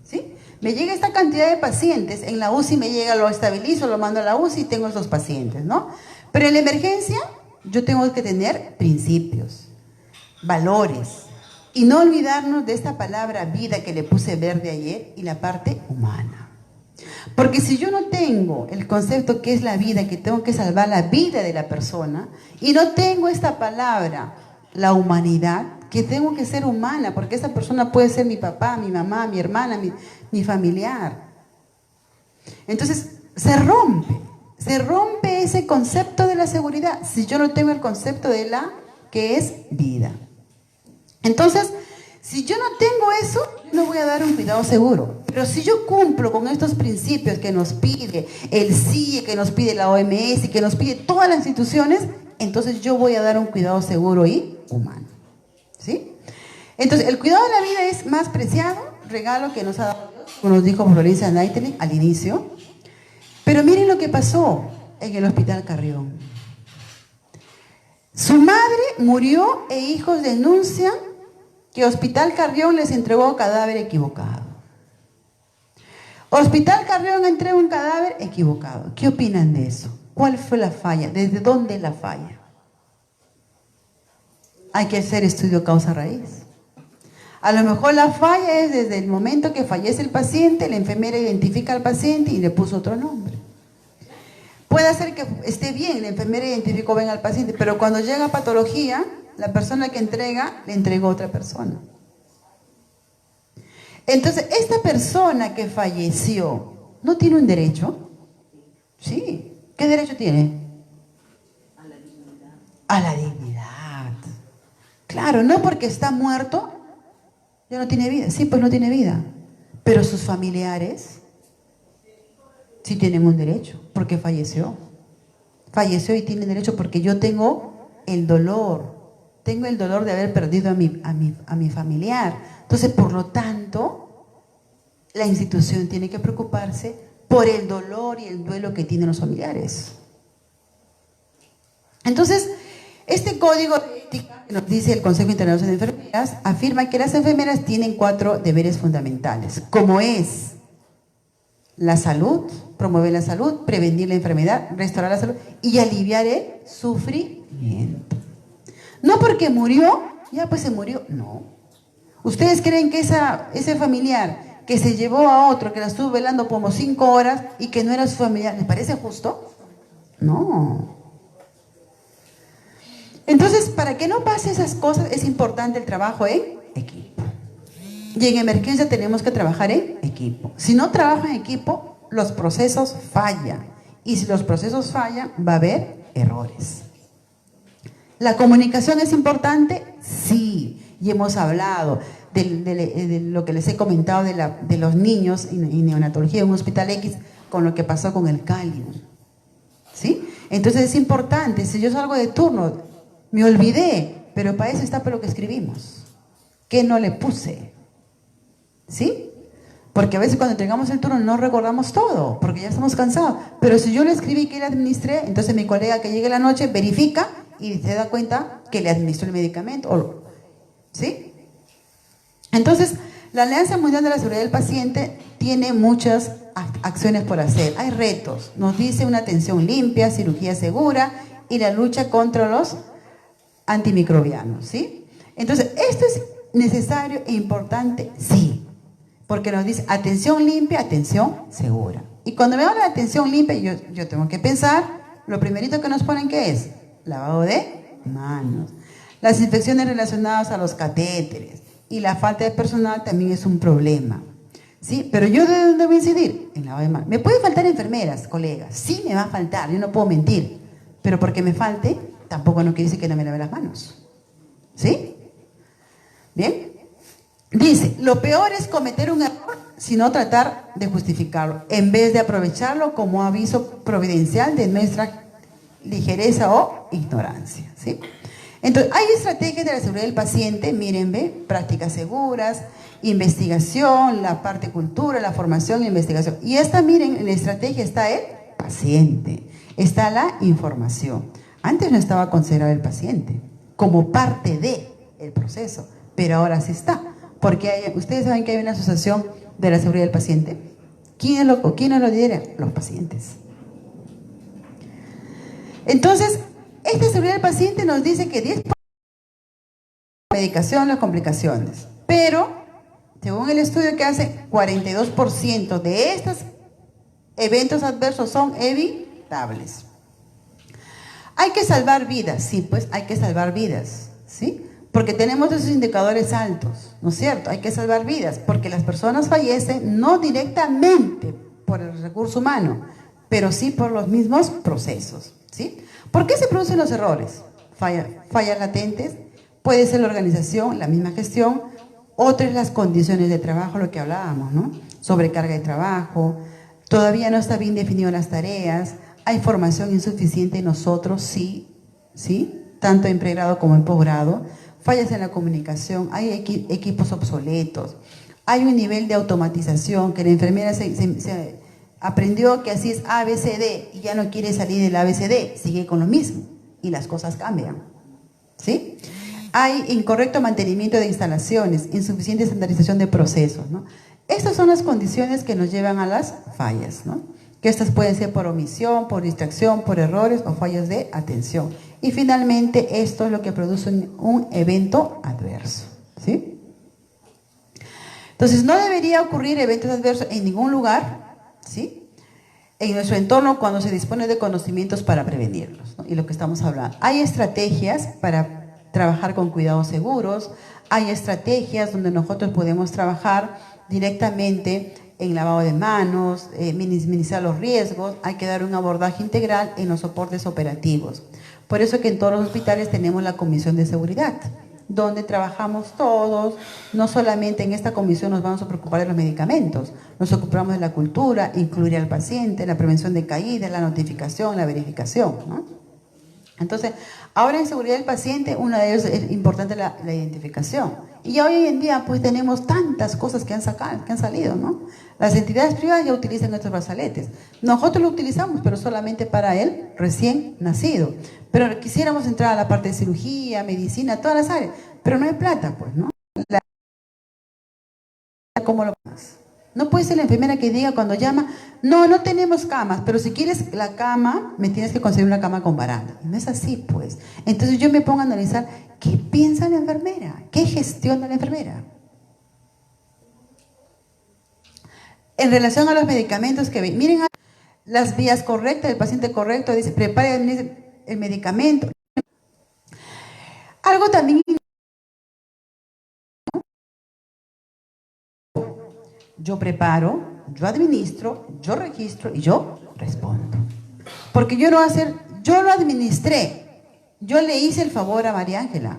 [SPEAKER 2] ¿sí? Me llega esta cantidad de pacientes, en la UCI me llega, lo estabilizo, lo mando a la UCI y tengo estos pacientes, ¿no? Pero en la emergencia yo tengo que tener principios, valores, y no olvidarnos de esta palabra vida que le puse verde ayer y la parte humana. Porque si yo no tengo el concepto que es la vida, que tengo que salvar la vida de la persona, y no tengo esta palabra, la humanidad, que tengo que ser humana, porque esa persona puede ser mi papá, mi mamá, mi hermana, mi familiar. Entonces, se rompe ese concepto de la seguridad, si yo no tengo el concepto de la que es vida. Entonces, si yo no tengo eso, no voy a dar un cuidado seguro. Pero si yo cumplo con estos principios que nos pide el CIE, que nos pide la OMS, que nos pide todas las instituciones, entonces yo voy a dar un cuidado seguro y humano. ¿Sí? Entonces, el cuidado de la vida es más preciado regalo que nos ha dado Dios, como nos dijo Florencia Naiteli al inicio. Pero miren lo que pasó en el Hospital Carrión. Su madre murió e hijos denuncian que Hospital Carrión les entregó cadáver equivocado. Hospital Carrión entregó un cadáver equivocado. ¿Qué opinan de eso? ¿Cuál fue la falla? ¿Desde dónde la falla? Hay que hacer estudio causa-raíz. A lo mejor la falla es desde el momento que fallece el paciente, la enfermera identifica al paciente y le puso otro nombre. Puede ser que esté bien, la enfermera identificó bien al paciente, pero cuando llega a patología, la persona que entrega, le entregó a otra persona. Entonces, esta persona que falleció, ¿no tiene un derecho? Sí. ¿Qué derecho tiene? A la dignidad. A la dignidad. Claro, no porque está muerto, ya no tiene vida. Sí, pues no tiene vida. Pero sus familiares sí tienen un derecho, porque falleció. falleció y tiene derecho porque yo tengo el dolor de haber perdido a mi familiar. Entonces, por lo tanto, la institución tiene que preocuparse por el dolor y el duelo que tienen los familiares. Entonces, este código de ética que nos dice el Consejo Internacional de Enfermeras afirma que las enfermeras tienen 4 deberes fundamentales, como es la salud, promover la salud, prevenir la enfermedad, restaurar la salud y aliviar el sufrimiento. No porque murió, ya pues se murió, no. ¿Ustedes creen que ese familiar que se llevó a otro, que la estuvo velando como 5 horas y que no era su familiar, ¿les parece justo? No. Entonces, para que no pase esas cosas, es importante el trabajo en equipo. Y en emergencia tenemos que trabajar en equipo. Si no trabajan en equipo, los procesos fallan. Y si los procesos fallan, va a haber errores. ¿La comunicación es importante? Sí. Y hemos hablado de lo que les he comentado de los niños en neonatología en un hospital X con lo que pasó con el cálido. ¿Sí? Entonces es importante, si yo salgo de turno, me olvidé, pero para eso está por lo que escribimos. ¿Qué no le puse? ¿Sí? Porque a veces cuando entregamos el turno no recordamos todo, porque ya estamos cansados. Pero si yo le escribí que le administré, entonces mi colega que llegue la noche verifica y se da cuenta que le administró el medicamento. ¿Sí? Entonces, la Alianza Mundial de la Seguridad del Paciente tiene muchas acciones por hacer. Hay retos. Nos dice una atención limpia, cirugía segura y la lucha contra los antimicrobianos. ¿Sí? Entonces, esto es necesario e importante, sí. Porque nos dice atención limpia, atención segura. Y cuando me habla de atención limpia, yo tengo que pensar, lo primerito que nos ponen, ¿qué es? Lavado de manos. Las infecciones relacionadas a los catéteres y la falta de personal también es un problema. ¿Sí? Pero yo ¿de dónde voy a incidir? En lavado de manos. Me pueden faltar enfermeras, colegas. Sí me va a faltar, yo no puedo mentir. Pero porque me falte, tampoco no quiere decir que no me lave las manos. ¿Sí? ¿Bien? Dice, lo peor es cometer un error, sino tratar de justificarlo, en vez de aprovecharlo como aviso providencial de nuestra ligereza o ignorancia. ¿Sí? Entonces, hay estrategias de la seguridad del paciente, miren, ve, prácticas seguras, investigación, la parte cultura, la formación e investigación. Y esta, miren, en la estrategia está el paciente, está la información. Antes no estaba considerado el paciente como parte del proceso, pero ahora sí está. Porque ustedes saben que hay una asociación de la seguridad del paciente. ¿Quiénes lo lideran? Los pacientes. Entonces, esta seguridad del paciente nos dice que 10% de medicación, las complicaciones. Pero, según el estudio que hace, 42% de estos eventos adversos son evitables. Hay que salvar vidas, sí, pues hay que salvar vidas, ¿sí? Porque tenemos esos indicadores altos, ¿no es cierto? Hay que salvar vidas, porque las personas fallecen no directamente por el recurso humano, pero sí por los mismos procesos, ¿sí? ¿Por qué se producen los errores? Fallas latentes, puede ser la organización, la misma gestión, otra es las condiciones de trabajo, lo que hablábamos, ¿no? Sobrecarga de trabajo, todavía no está bien definido las tareas, hay formación insuficiente en nosotros, sí, tanto en pregrado como en posgrado, fallas en la comunicación, hay equipos obsoletos, hay un nivel de automatización que la enfermera se aprendió que así es A, B, C, D y ya no quiere salir del A, B, C, D, sigue con lo mismo y las cosas cambian, ¿sí? Hay incorrecto mantenimiento de instalaciones, insuficiente estandarización de procesos, ¿no? Estas son las condiciones que nos llevan a las fallas, ¿no? Que estas pueden ser por omisión, por distracción, por errores o fallas de atención. Y finalmente esto es lo que produce un evento adverso, ¿sí? Entonces no debería ocurrir eventos adversos en ningún lugar, ¿sí? En nuestro entorno cuando se dispone de conocimientos para prevenirlos, ¿no? Y lo que estamos hablando. Hay estrategias para trabajar con cuidados seguros, hay estrategias donde nosotros podemos trabajar directamente en lavado de manos, minimizar los riesgos, hay que dar un abordaje integral en los soportes operativos. Por eso que en todos los hospitales tenemos la comisión de seguridad, donde trabajamos todos, no solamente en esta comisión nos vamos a preocupar de los medicamentos, nos ocupamos de la cultura, incluir al paciente, la prevención de caídas, la notificación, la verificación, ¿no? Entonces, ahora en seguridad del paciente, una de ellas es importante la identificación. Y ya hoy en día, pues tenemos tantas cosas que han salido, ¿no? Las entidades privadas ya utilizan estos brazaletes. Nosotros lo utilizamos, pero solamente para el recién nacido. Pero quisiéramos entrar a la parte de cirugía, medicina, todas las áreas. Pero no hay plata, pues, ¿no? ¿Cómo lo haces? No puede ser la enfermera que diga cuando llama, no, no tenemos camas, pero si quieres la cama, me tienes que conseguir una cama con baranda. Y no es así, pues. Entonces yo me pongo a analizar, ¿qué piensa la enfermera? ¿Qué gestiona la enfermera? En relación a los medicamentos que ven, miren las vías correctas, el paciente correcto, dice, prepare el medicamento. Algo también... Yo preparo, yo administro, yo registro y yo respondo. Porque yo no voy a hacer, yo lo administré, yo le hice el favor a María Ángela,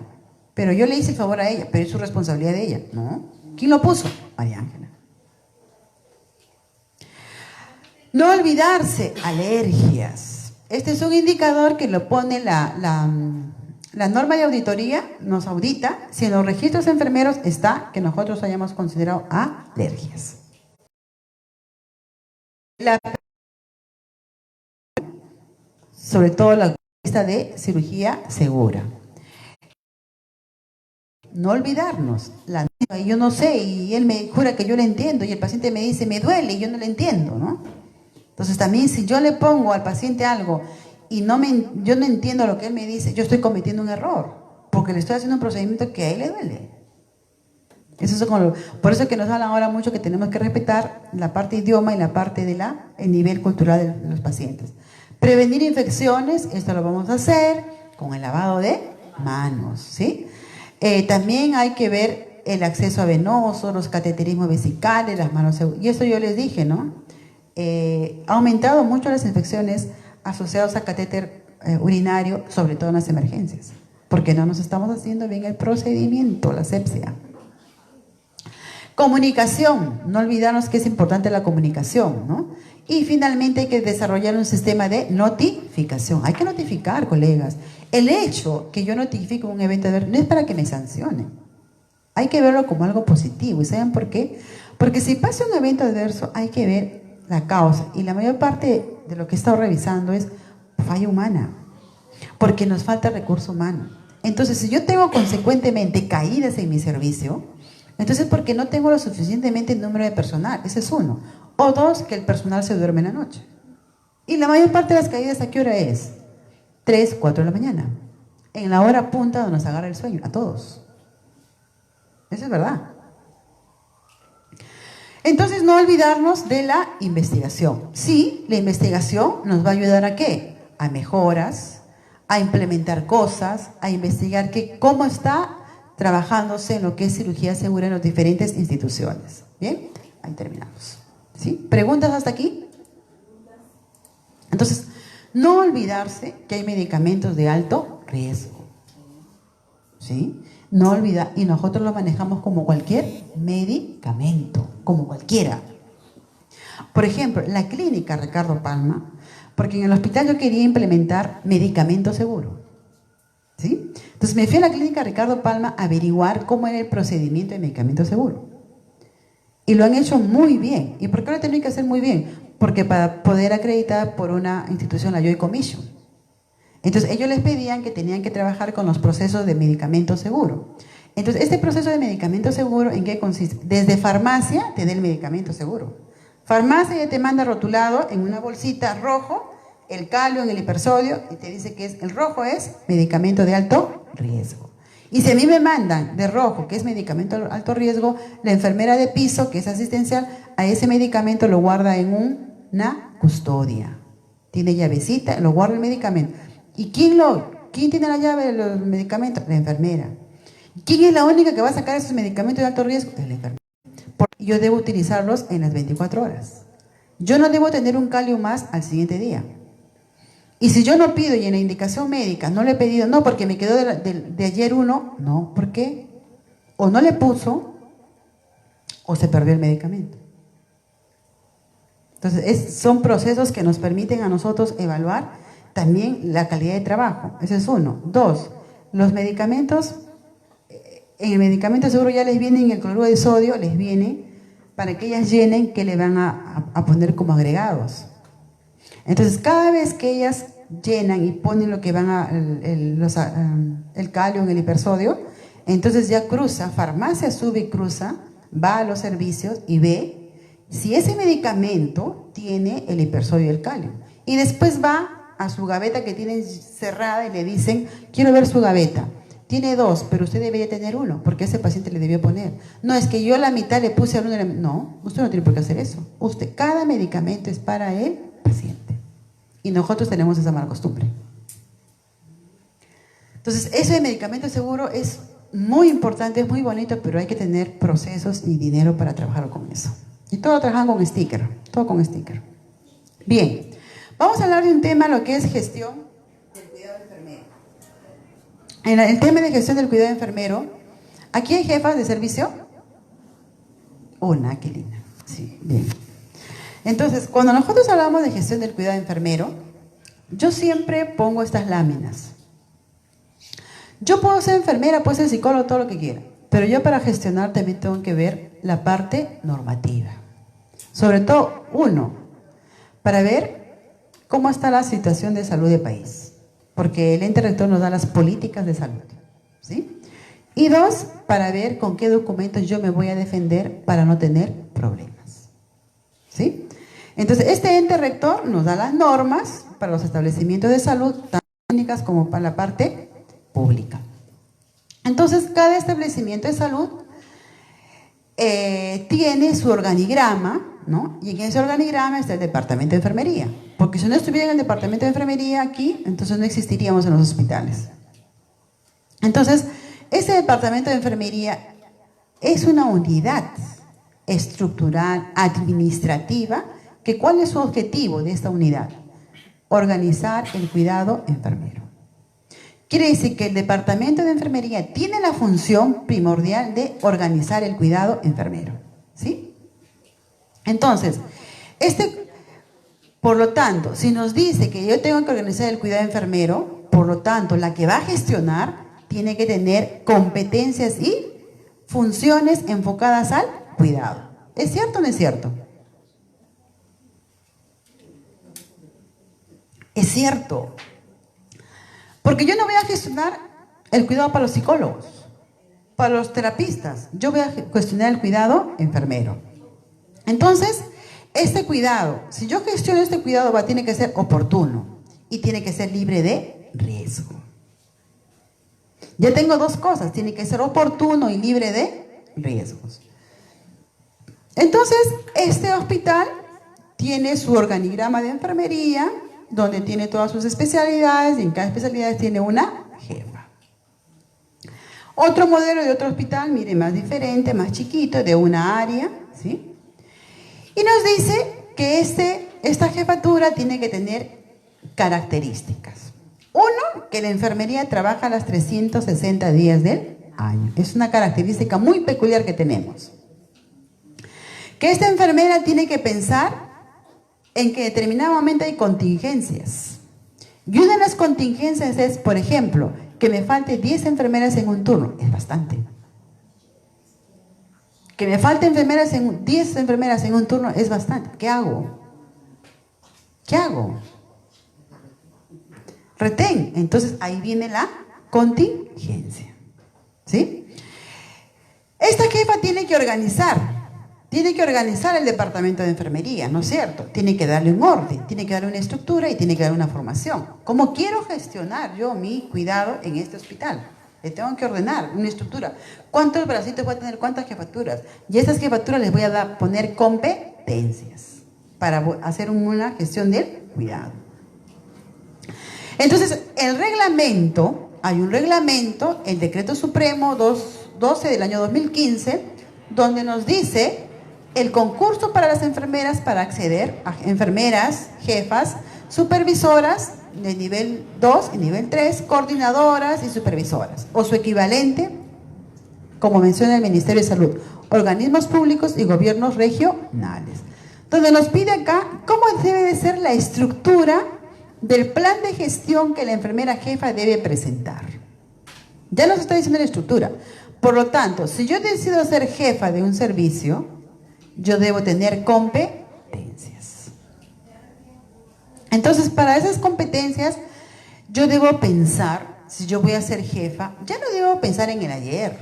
[SPEAKER 2] pero yo le hice el favor a ella, pero es su responsabilidad de ella, ¿no? ¿Quién lo puso? María Ángela. No olvidarse, alergias. Este es un indicador que lo pone la norma de auditoría, nos audita si en los registros enfermeros está que nosotros hayamos considerado alergias. Sobre todo la lista de cirugía segura. No olvidarnos, yo no sé, y él me jura que yo le entiendo, y el paciente me dice, me duele, y yo no le entiendo, ¿no? Entonces también si yo le pongo al paciente algo y yo no entiendo lo que él me dice, yo estoy cometiendo un error, porque le estoy haciendo un procedimiento que a él le duele. Por eso es que nos hablan ahora mucho que tenemos que respetar la parte idioma y la parte el nivel cultural de los pacientes. Prevenir infecciones, esto lo vamos a hacer con el lavado de manos, ¿sí? También hay que ver el acceso a venoso, los cateterismos vesicales, las manos, y eso yo les dije, ¿no? Ha aumentado mucho las infecciones asociadas a catéter urinario, sobre todo en las emergencias, porque no nos estamos haciendo bien el procedimiento, la asepsia. Comunicación, no olvidarnos que es importante la comunicación, ¿no? Y finalmente hay que desarrollar un sistema de notificación. Hay que notificar, colegas. El hecho que yo notifique un evento adverso no es para que me sancionen. Hay que verlo como algo positivo. ¿Y saben por qué? Porque si pasa un evento adverso hay que ver la causa. Y la mayor parte de lo que he estado revisando es falla humana. Porque nos falta recurso humano. Entonces, si yo tengo consecuentemente caídas en mi servicio, entonces porque no tengo lo suficientemente número de personal. Ese es uno. O dos, que el personal se duerme en la noche. Y la mayor parte de las caídas, ¿a qué hora es? 3, 4 de la mañana. En la hora punta donde nos agarra el sueño, a todos. Eso es verdad. Entonces, no olvidarnos de la investigación. Sí, la investigación nos va a ayudar ¿a qué? A mejoras, a implementar cosas, a investigar cómo está trabajándose en lo que es cirugía segura en las diferentes instituciones. ¿Bien? Ahí terminamos. ¿Sí? ¿Preguntas hasta aquí? Entonces, no olvidarse que hay medicamentos de alto riesgo. ¿Sí? No olvidar, y nosotros lo manejamos como cualquier medicamento, como cualquiera. Por ejemplo, la clínica Ricardo Palma, porque en el hospital yo quería implementar medicamento seguro. ¿Sí? Entonces me fui a la clínica Ricardo Palma a averiguar cómo era el procedimiento de medicamento seguro. Y lo han hecho muy bien. ¿Y por qué lo tienen que hacer muy bien? Porque para poder acreditar por una institución, la Joy Commission. Entonces ellos les pedían que tenían que trabajar con los procesos de medicamento seguro. Entonces este proceso de medicamento seguro, ¿en qué consiste? Desde farmacia te da el medicamento seguro. Farmacia ya te manda rotulado en una bolsita rojo, el calio en el hipersodio, y te dice que el rojo es medicamento de alto riesgo. Y si a mí me mandan de rojo, que es medicamento de alto riesgo, la enfermera de piso, que es asistencial, a ese medicamento lo guarda en una custodia. Tiene llavecita, lo guarda el medicamento. ¿Y quién tiene la llave de los medicamentos? La enfermera. ¿Quién es la única que va a sacar esos medicamentos de alto riesgo? Es la enfermera. Porque yo debo utilizarlos en las 24 horas. Yo no debo tener un calio más al siguiente día. Y si yo no pido y en la indicación médica no le he pedido, no, porque me quedó de ayer uno, no, ¿por qué? O no le puso, o se perdió el medicamento. Entonces, son procesos que nos permiten a nosotros evaluar también la calidad de trabajo. Ese es uno. Dos, los medicamentos, en el medicamento seguro ya les viene en el cloruro de sodio, les viene para que ellas llenen que le van a poner como agregados. Entonces, cada vez que ellas llenan y ponen lo que van el calio en el hipersodio, entonces ya cruza, farmacia sube y cruza, va a los servicios y ve si ese medicamento tiene el hipersodio y el calio. Y después va a su gaveta que tienen cerrada y le dicen, quiero ver su gaveta. Tiene 2, pero usted debería tener 1, porque ese paciente le debió poner. No, es que yo la mitad le puse al 1. No, usted no tiene por qué hacer eso. Usted, cada medicamento es para el paciente. Y nosotros tenemos esa mala costumbre. Entonces, eso de medicamento seguro es muy importante, es muy bonito, pero hay que tener procesos y dinero para trabajar con eso. Y todo trabajan con sticker, todo con sticker. Bien, vamos a hablar de un tema, lo que es gestión del cuidado enfermero. En el tema de gestión del cuidado enfermero, ¿aquí hay jefas de servicio? Una, qué linda. Sí, bien. Entonces, cuando nosotros hablamos de gestión del cuidado enfermero, yo siempre pongo estas láminas. Yo puedo ser enfermera, puedo ser psicólogo, todo lo que quiera, pero yo para gestionar también tengo que ver la parte normativa. Sobre todo, uno, para ver cómo está la situación de salud del país, porque el ente rector nos da las políticas de salud, ¿sí? Y dos, para ver con qué documentos yo me voy a defender para no tener problemas, ¿sí? Entonces, este ente rector nos da las normas para los establecimientos de salud, tanto técnicas como para la parte pública. Entonces, cada establecimiento de salud tiene su organigrama, ¿no? Y en ese organigrama está el departamento de enfermería. Porque si no estuviera en el departamento de enfermería aquí, entonces no existiríamos en los hospitales. Entonces, ese departamento de enfermería es una unidad estructural, administrativa, que ¿cuál es su objetivo de esta unidad? Organizar el cuidado enfermero. Quiere decir que el departamento de enfermería tiene la función primordial de organizar el cuidado enfermero, ¿sí? Entonces, por lo tanto, si nos dice que yo tengo que organizar el cuidado enfermero, por lo tanto, la que va a gestionar tiene que tener competencias y funciones enfocadas al cuidado. ¿Es cierto o no es cierto? Es cierto. Porque yo no voy a gestionar el cuidado para los psicólogos, para los terapistas. Yo voy a gestionar el cuidado enfermero. Entonces, este cuidado, si yo gestiono este cuidado, tiene que ser oportuno y tiene que ser libre de riesgo. Ya tengo dos cosas, tiene que ser oportuno y libre de riesgos. Entonces, este hospital tiene su organigrama de enfermería, donde tiene todas sus especialidades y en cada especialidad tiene una jefa. Otro modelo de otro hospital, mire, más diferente, más chiquito, de una área, ¿sí? Y nos dice que esta jefatura tiene que tener características. Uno, que la enfermería trabaja las 360 días del año. Es una característica muy peculiar que tenemos. Que esta enfermera tiene que pensar en que en determinado momento hay contingencias. Y una de las contingencias es, por ejemplo, que me falte 10 enfermeras en un turno. Es bastante. Que me falten 10 enfermeras en un turno es bastante. ¿Qué hago? ¿Qué hago? Retén. Entonces ahí viene la contingencia, ¿sí? Esta jefa tiene que organizar el departamento de enfermería, ¿no es cierto? Tiene que darle un orden, tiene que darle una estructura y tiene que darle una formación. ¿Cómo quiero gestionar yo mi cuidado en este hospital? Le tengo que ordenar una estructura. ¿Cuántos bracitos voy a tener? ¿Cuántas jefaturas? Y a esas jefaturas les voy a poner competencias para hacer una gestión del cuidado. Entonces, hay un reglamento, el Decreto Supremo 212 del año 2015, donde nos dice el concurso para las enfermeras para acceder a enfermeras, jefas, supervisoras de nivel 2 y nivel 3, coordinadoras y supervisoras, o su equivalente, como menciona el Ministerio de Salud, organismos públicos y gobiernos regionales. Donde nos pide acá cómo debe de ser la estructura del plan de gestión que la enfermera jefa debe presentar. Ya nos está diciendo la estructura. Por lo tanto, si yo decido ser jefa de un servicio, yo debo tener competencias. Entonces, para esas competencias, yo debo pensar, si yo voy a ser jefa, ya no debo pensar en el ayer.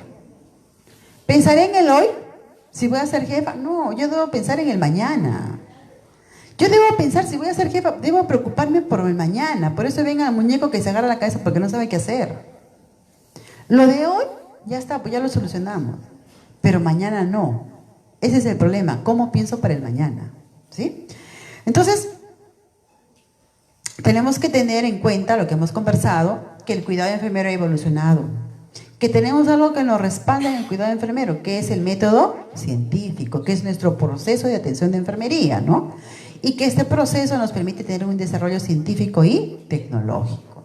[SPEAKER 2] ¿Pensaré en el hoy? Si voy a ser jefa, no, yo debo pensar en el mañana. Yo debo pensar, si voy a ser jefa, debo preocuparme por el mañana. Por eso ven al muñeco que se agarra la cabeza porque no sabe qué hacer. Lo de hoy, ya está, pues ya lo solucionamos. Pero mañana no. Ese es el problema, ¿cómo pienso para el mañana? ¿Sí? Entonces, tenemos que tener en cuenta lo que hemos conversado, que el cuidado enfermero ha evolucionado. Que tenemos algo que nos respalda en el cuidado enfermero, que es el método científico, que es nuestro proceso de atención de enfermería, ¿no? Y que este proceso nos permite tener un desarrollo científico y tecnológico.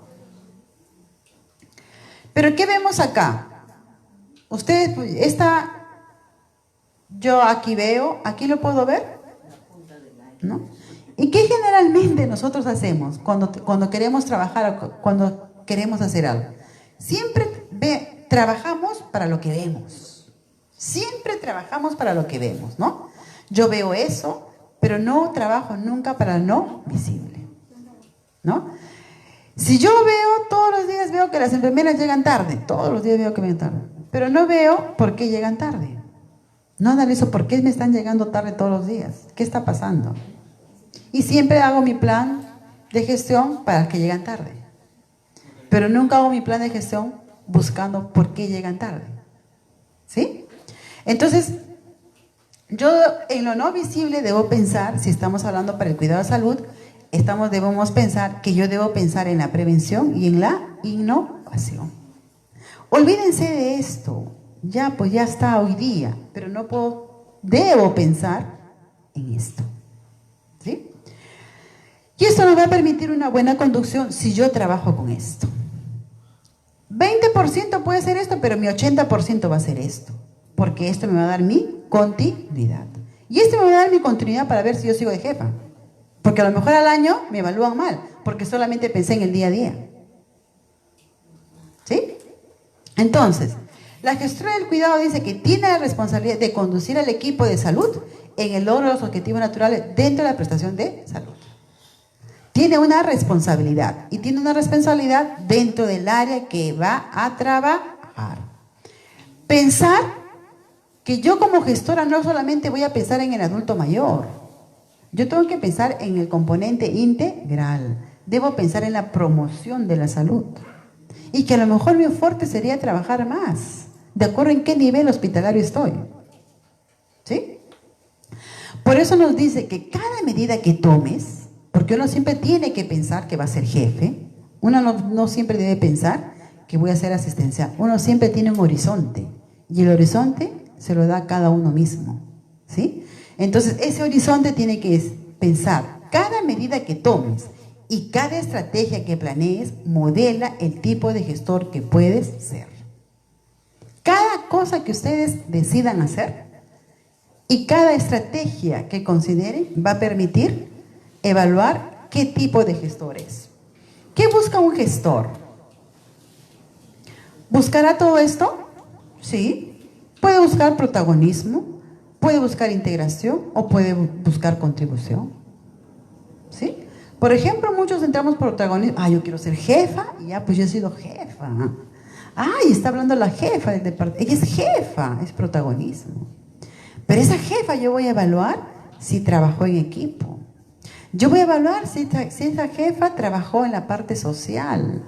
[SPEAKER 2] Pero ¿qué vemos acá? Ustedes, yo aquí veo, ¿aquí lo puedo ver? ¿No? ¿Y qué generalmente nosotros hacemos cuando queremos trabajar, cuando queremos hacer algo? Siempre trabajamos para lo que vemos. Siempre trabajamos para lo que vemos, ¿no? Yo veo eso, pero no trabajo nunca para lo no visible, ¿no? Si yo veo, todos los días veo que las enfermeras llegan tarde, todos los días veo que llegan tarde, pero no veo por qué llegan tarde. No analizo por qué me están llegando tarde todos los días, qué está pasando. Y siempre hago mi plan de gestión para que llegan tarde. Pero nunca hago mi plan de gestión buscando por qué llegan tarde. ¿Sí? Entonces, yo en lo no visible debo pensar, si estamos hablando para el cuidado de salud, debemos pensar que yo debo pensar en la prevención y en la innovación. Olvídense de esto. Ya, pues ya está hoy día, pero debo pensar en esto. ¿Sí? Y esto nos va a permitir una buena conducción si yo trabajo con esto. 20% puede ser esto, pero mi 80% va a ser esto. Porque esto me va a dar mi continuidad. Y esto me va a dar mi continuidad para ver si yo sigo de jefa. Porque a lo mejor al año me evalúan mal, porque solamente pensé en el día a día. ¿Sí? Entonces, la gestora del cuidado dice que tiene la responsabilidad de conducir al equipo de salud en el logro de los objetivos naturales dentro de la prestación de salud. Tiene una responsabilidad, y tiene una responsabilidad dentro del área que va a trabajar. Pensar que yo como gestora no solamente voy a pensar en el adulto mayor, yo tengo que pensar en el componente integral. Debo pensar en la promoción de la salud. Y que a lo mejor mi fuerte sería trabajar más, de acuerdo en qué nivel hospitalario estoy. ¿Sí? Por eso nos dice que cada medida que tomes, porque uno siempre tiene que pensar que va a ser jefe, uno no siempre debe pensar que voy a ser asistencial, uno siempre tiene un horizonte, y el horizonte se lo da cada uno mismo, ¿sí? Entonces ese horizonte tiene que pensar, cada medida que tomes y cada estrategia que planees, modela el tipo de gestor que puedes ser. Cada cosa que ustedes decidan hacer y cada estrategia que consideren va a permitir evaluar qué tipo de gestor es. ¿Qué busca un gestor? ¿Buscará todo esto? Sí. Puede buscar protagonismo, puede buscar integración o puede buscar contribución. ¿Sí? Por ejemplo, muchos entramos por protagonismo. Yo quiero ser jefa y ya, pues yo he sido jefa. Y está hablando la jefa del departamento. Ella es jefa, es protagonismo. Pero esa jefa yo voy a evaluar si trabajó en equipo. Yo voy a evaluar si esa jefa trabajó en la parte social,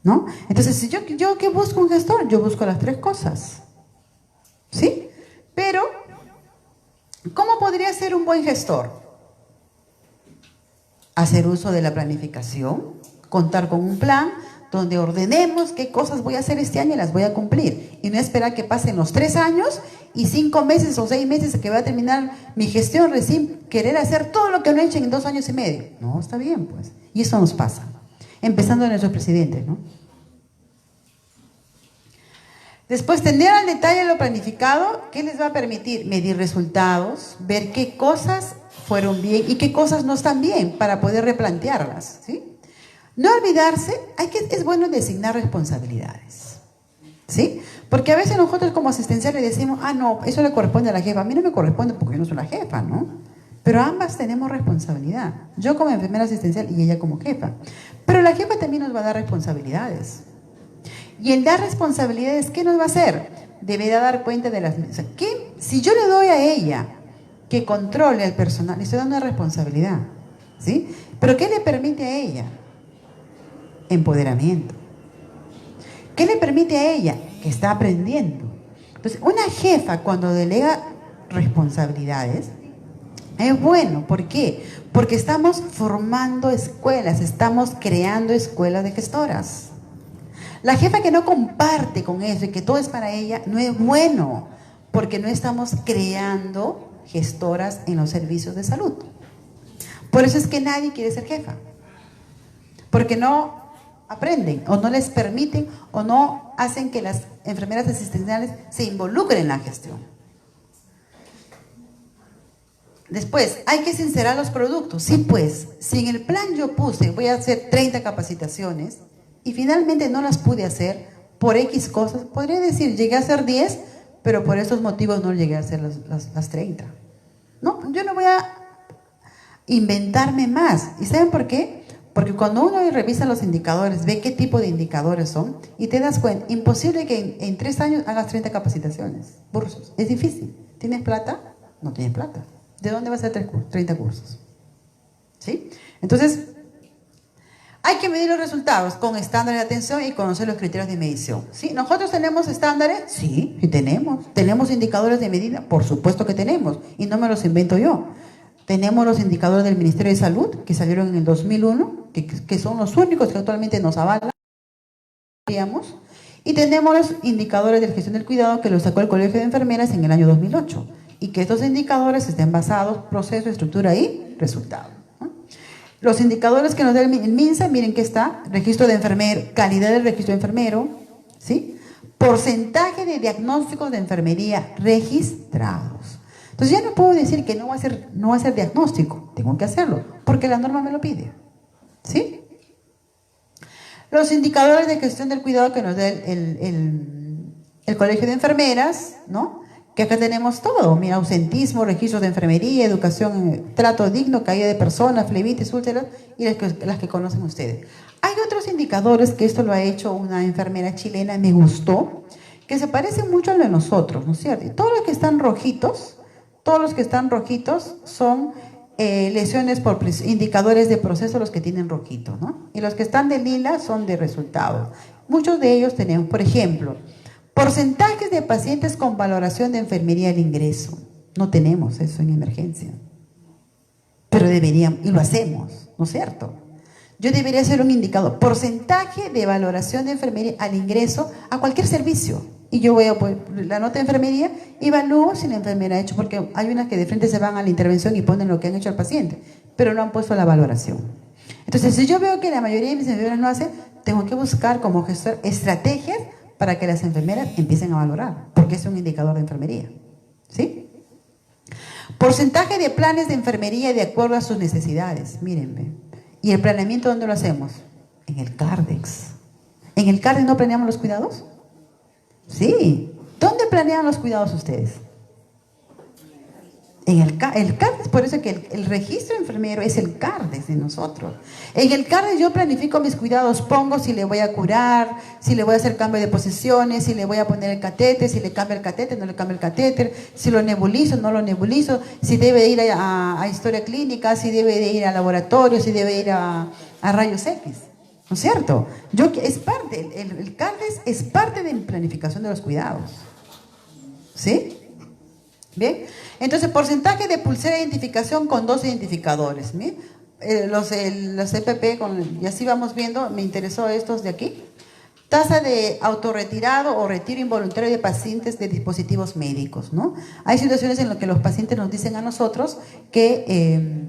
[SPEAKER 2] ¿no? Entonces, si yo ¿qué busco un gestor? Yo busco las tres cosas, ¿sí? Pero, ¿cómo podría ser un buen gestor? Hacer uso de la planificación, contar con un plan donde ordenemos qué cosas voy a hacer este año y las voy a cumplir. Y no esperar que pasen los 3 años y 5 meses o 6 meses que va a terminar mi gestión recién querer hacer todo lo que no he hecho en 2 años y medio. No, está bien, pues. Y eso nos pasa. Empezando en nuestros presidentes, ¿no? Después, tener al detalle lo planificado, ¿qué les va a permitir? Medir resultados, ver qué cosas fueron bien y qué cosas no están bien para poder replantearlas, ¿sí? No olvidarse, es bueno designar responsabilidades, ¿sí? Porque a veces nosotros como asistenciales decimos, no, eso le corresponde a la jefa. A mí no me corresponde porque yo no soy la jefa, ¿no? Pero ambas tenemos responsabilidad. Yo como enfermera asistencial y ella como jefa. Pero la jefa también nos va a dar responsabilidades. Y el dar responsabilidades, ¿qué nos va a hacer? Deberá dar cuenta de las... ¿Qué? Si yo le doy a ella que controle al personal, le estoy dando una responsabilidad, ¿sí? ¿Pero qué le permite a ella? Empoderamiento. ¿Qué le permite a ella? Que está aprendiendo. Entonces, una jefa cuando delega responsabilidades es bueno. ¿Por qué? Porque estamos formando escuelas, estamos creando escuelas de gestoras. La jefa que no comparte con eso y que todo es para ella, no es bueno, porque no estamos creando gestoras en los servicios de salud. Por eso es que nadie quiere ser jefa, porque no aprenden o no les permiten o no hacen que las enfermeras asistenciales se involucren en la gestión. Después, hay que sincerar los productos. Sí, pues, si en el plan yo puse, voy a hacer 30 capacitaciones y finalmente no las pude hacer por X cosas, podría decir, llegué a hacer 10, pero por estos motivos no llegué a hacer las 30. No, yo no voy a inventarme más. ¿Y saben por qué? Porque cuando uno revisa los indicadores, ve qué tipo de indicadores son y te das cuenta, imposible que en 3 años hagas 30 capacitaciones, cursos. Es difícil. ¿Tienes plata? No tienes plata. ¿De dónde vas a hacer 30 cursos? ¿Sí? Entonces, hay que medir los resultados con estándares de atención y conocer los criterios de medición. ¿Sí? ¿Nosotros tenemos estándares? Sí, sí tenemos. ¿Tenemos indicadores de medida? Por supuesto que tenemos. Y no me los invento yo. Tenemos los indicadores del Ministerio de Salud, que salieron en el 2001, que son los únicos que actualmente nos avalan. Y tenemos los indicadores de gestión del cuidado, que los sacó el Colegio de Enfermeras en el año 2008. Y que estos indicadores estén basados en proceso, estructura y resultado. Los indicadores que nos da el MINSA, miren que está, registro de enfermero, calidad del registro de enfermero, ¿sí? Porcentaje de diagnósticos de enfermería registrados. Entonces ya no puedo decir que no va a ser diagnóstico, tengo que hacerlo, porque la norma me lo pide, ¿sí? Los indicadores de gestión del cuidado que nos da el Colegio de Enfermeras, ¿no? Que acá tenemos todo, mira, ausentismo, registros de enfermería, educación, trato digno, caída de personas, flebitis, úlceras y las que conocen ustedes. Hay otros indicadores que esto lo ha hecho una enfermera chilena, me gustó, que se parecen mucho a lo de nosotros, ¿no es cierto? Y todos los que están rojitos son lesiones por indicadores de proceso, los que tienen rojito, ¿no? Y los que están de lila son de resultados. Muchos de ellos tenemos, por ejemplo, porcentajes de pacientes con valoración de enfermería al ingreso. No tenemos eso en emergencia. Pero deberíamos, y lo hacemos, ¿no es cierto? Yo debería hacer un indicador. Porcentaje de valoración de enfermería al ingreso a cualquier servicio. Y yo voy a la nota de enfermería y evalúo si la enfermera ha hecho, porque hay unas que de frente se van a la intervención y ponen lo que han hecho al paciente, pero no han puesto la valoración. Entonces, si yo veo que la mayoría de mis enfermeras no hacen, tengo que buscar como gestor estrategias para que las enfermeras empiecen a valorar, porque es un indicador de enfermería, ¿sí? Porcentaje de planes de enfermería de acuerdo a sus necesidades, mírenme. ¿Y el planeamiento dónde lo hacemos? En el CARDEX. ¿En el CARDEX no planeamos los cuidados? Sí. ¿Dónde planean los cuidados ustedes? En el CARDEX, por eso que el registro enfermero es el CARDEX de nosotros. En el CARDEX yo planifico mis cuidados, pongo si le voy a curar, si le voy a hacer cambio de posiciones, si le voy a poner el catéter, si le cambio el catéter, no le cambio el catéter, si lo nebulizo, no lo nebulizo, si debe ir a historia clínica, si debe de ir a laboratorio, si debe ir a rayos X. ¿No es cierto? Es parte, el CARDEX es parte de mi planificación de los cuidados. ¿Sí? ¿Bien? Entonces, porcentaje de pulsera de identificación con 2 identificadores. Los EPP, y así vamos viendo, me interesó estos de aquí. Tasa de autorretirado o retiro involuntario de pacientes de dispositivos médicos, ¿no? Hay situaciones en las que los pacientes nos dicen a nosotros que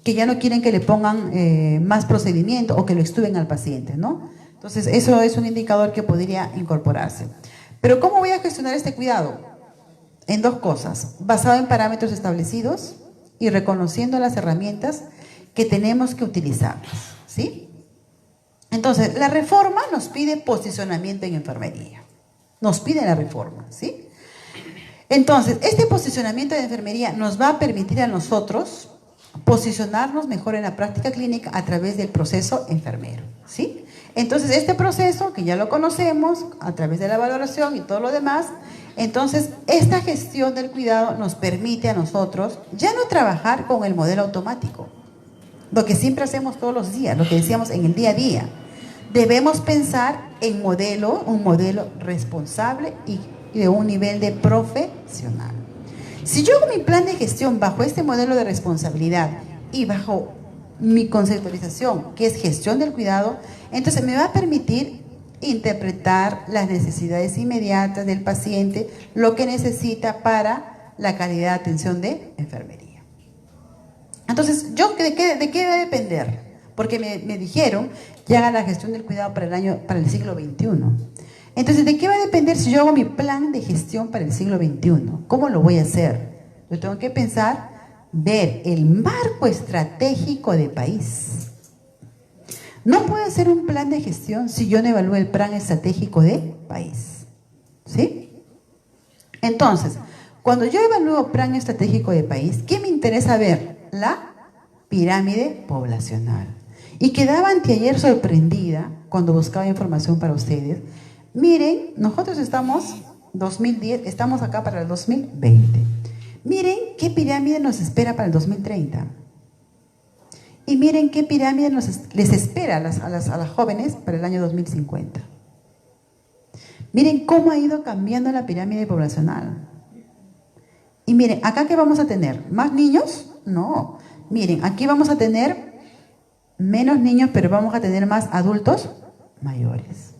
[SPEAKER 2] ya no quieren que le pongan más procedimiento o que lo extuben al paciente, ¿no? Entonces, eso es un indicador que podría incorporarse. Pero, ¿cómo voy a gestionar este cuidado? En dos cosas: basado en parámetros establecidos y reconociendo las herramientas que tenemos que utilizarlas, ¿sí? Entonces, la reforma nos pide posicionamiento en enfermería. Nos pide la reforma, ¿sí? Entonces, este posicionamiento de enfermería nos va a permitir a nosotros posicionarnos mejor en la práctica clínica a través del proceso enfermero, ¿sí? Entonces, este proceso, que ya lo conocemos, a través de la valoración y todo lo demás, entonces, esta gestión del cuidado nos permite a nosotros ya no trabajar con el modelo automático, lo que siempre hacemos todos los días, lo que decíamos en el día a día. Debemos pensar en un modelo responsable y de un nivel de profesional. Si yo hago mi plan de gestión bajo este modelo de responsabilidad y bajo mi conceptualización, que es gestión del cuidado, entonces me va a permitir interpretar las necesidades inmediatas del paciente, lo que necesita para la calidad de atención de enfermería. Entonces, ¿de qué va a depender? Porque me dijeron que haga la gestión del cuidado para el siglo XXI. Entonces, ¿de qué va a depender si yo hago mi plan de gestión para el siglo XXI? ¿Cómo lo voy a hacer? Yo tengo que pensar, ver el marco estratégico de país. No puedo hacer un plan de gestión si yo no evalúo el plan estratégico de país, ¿sí? Entonces, cuando yo evalúo plan estratégico de país, ¿qué me interesa ver? La pirámide poblacional. Y quedaba anteayer sorprendida cuando buscaba información para ustedes. Miren, nosotros estamos 2010, estamos acá para el 2020. Miren qué pirámide nos espera para el 2030. Y miren qué pirámide les espera a las jóvenes para el año 2050. Miren cómo ha ido cambiando la pirámide poblacional. Y miren, ¿acá qué vamos a tener? ¿Más niños? No. Miren, aquí vamos a tener menos niños, pero vamos a tener más adultos mayores,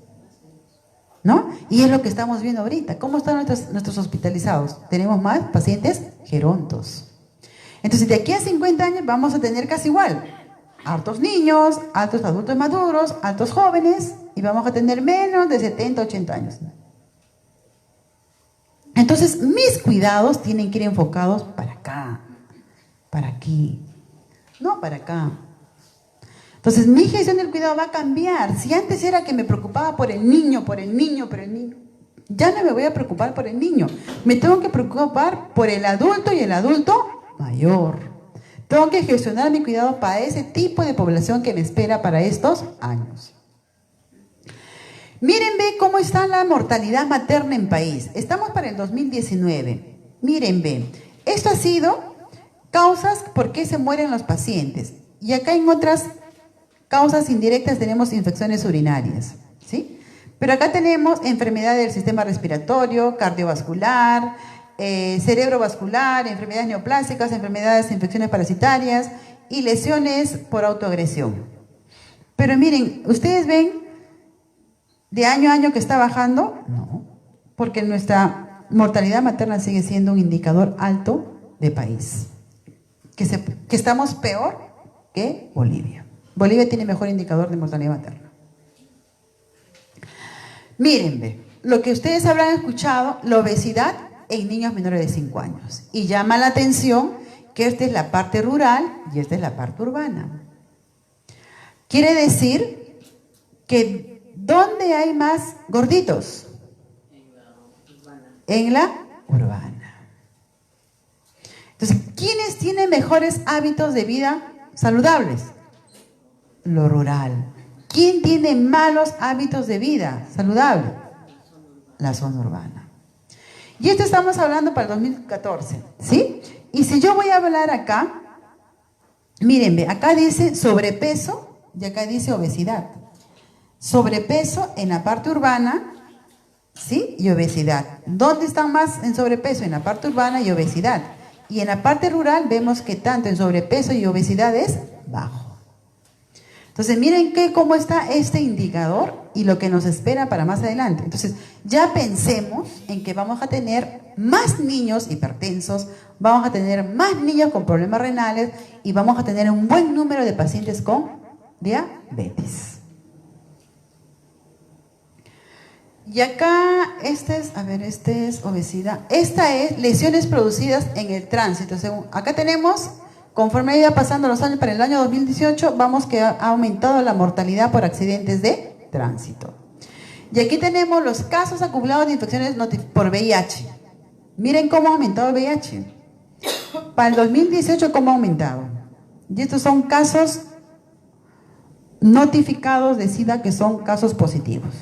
[SPEAKER 2] ¿no? Y es lo que estamos viendo ahorita. ¿Cómo están nuestros hospitalizados? Tenemos más pacientes gerontos. Entonces, de aquí a 50 años vamos a tener casi igual. Altos niños, altos adultos maduros, altos jóvenes, y vamos a tener menos de 70, 80 años. Entonces, mis cuidados tienen que ir enfocados para acá, para aquí, no para acá. Entonces, mi gestión del cuidado va a cambiar. Si antes era que me preocupaba por el niño, ya no me voy a preocupar por el niño. Me tengo que preocupar por el adulto y el adulto mayor. Tengo que gestionar mi cuidado para ese tipo de población que me espera para estos años. Miren, ve cómo está la mortalidad materna en país. Estamos para el 2019. Miren, ve. Esto ha sido causas por qué se mueren los pacientes. Y acá en otras causas indirectas tenemos infecciones urinarias, ¿sí? Pero acá tenemos enfermedades del sistema respiratorio, cardiovascular, cerebrovascular, enfermedades neoplásicas, enfermedades, infecciones parasitarias y lesiones por autoagresión. Pero miren, ¿ustedes ven de año a año que está bajando? No, porque nuestra mortalidad materna sigue siendo un indicador alto de país, que estamos peor que Bolivia. Bolivia tiene mejor indicador de mortalidad materna. Miren, lo que ustedes habrán escuchado, la obesidad en niños menores de 5 años. Y llama la atención que esta es la parte rural y esta es la parte urbana. Quiere decir que ¿dónde hay más gorditos? En la urbana. Entonces, ¿quiénes tienen mejores hábitos de vida saludables? Lo rural. ¿Quién tiene malos hábitos de vida saludable? La zona urbana. Y esto estamos hablando para el 2014, ¿sí? Y si yo voy a hablar acá, mírenme, acá dice sobrepeso y acá dice obesidad. Sobrepeso en la parte urbana, ¿sí? Y obesidad. ¿Dónde están más en sobrepeso? En la parte urbana y obesidad. Y en la parte rural vemos que tanto en sobrepeso y obesidad es bajo. Entonces, miren cómo está este indicador y lo que nos espera para más adelante. Entonces, ya pensemos en que vamos a tener más niños hipertensos, vamos a tener más niños con problemas renales y vamos a tener un buen número de pacientes con diabetes. Y acá, este es obesidad. Esta es lesiones producidas en el tránsito. Acá tenemos, conforme iba pasando los años, para el año 2018, vamos que ha aumentado la mortalidad por accidentes de tránsito. Y aquí tenemos los casos acumulados de infecciones por VIH. Miren cómo ha aumentado el VIH. Para el 2018, cómo ha aumentado. Y estos son casos notificados de SIDA, que son casos positivos.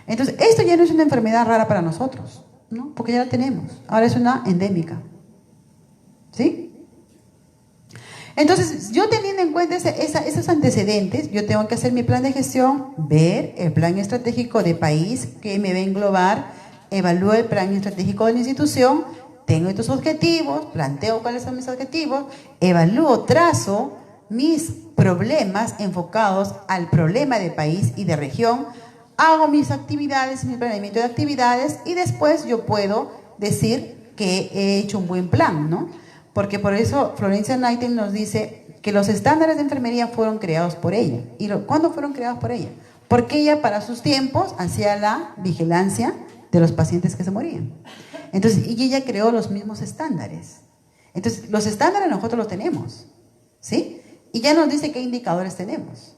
[SPEAKER 2] Entonces, esto ya no es una enfermedad rara para nosotros, ¿no? Porque ya la tenemos. Ahora es una endémica. ¿Sí? Entonces, yo teniendo en cuenta esos antecedentes, yo tengo que hacer mi plan de gestión, ver el plan estratégico de país que me va a englobar, evalúo el plan estratégico de la institución, tengo estos objetivos, planteo cuáles son mis objetivos, evalúo, trazo mis problemas enfocados al problema de país y de región, hago mis actividades, mi planeamiento de actividades y después yo puedo decir que he hecho un buen plan, ¿no? Porque por eso Florencia Nightingale nos dice que los estándares de enfermería fueron creados por ella. ¿Y cuándo fueron creados por ella? Porque ella para sus tiempos hacía la vigilancia de los pacientes que se morían. Entonces, y ella creó los mismos estándares. Entonces, los estándares nosotros los tenemos, ¿sí? Y ya nos dice qué indicadores tenemos.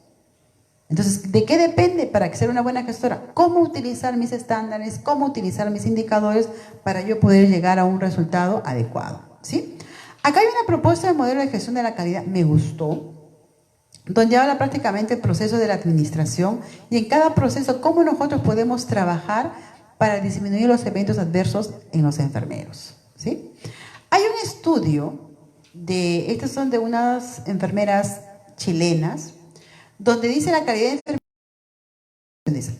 [SPEAKER 2] Entonces, ¿de qué depende para ser una buena gestora? ¿Cómo utilizar mis estándares? ¿Cómo utilizar mis indicadores para yo poder llegar a un resultado adecuado? ¿Sí? Acá hay una propuesta de modelo de gestión de la calidad, me gustó, donde habla prácticamente el proceso de la administración y en cada proceso cómo nosotros podemos trabajar para disminuir los eventos adversos en los enfermeros. ¿Sí? Hay un estudio, estos son de unas enfermeras chilenas, donde dice la calidad de enfermería,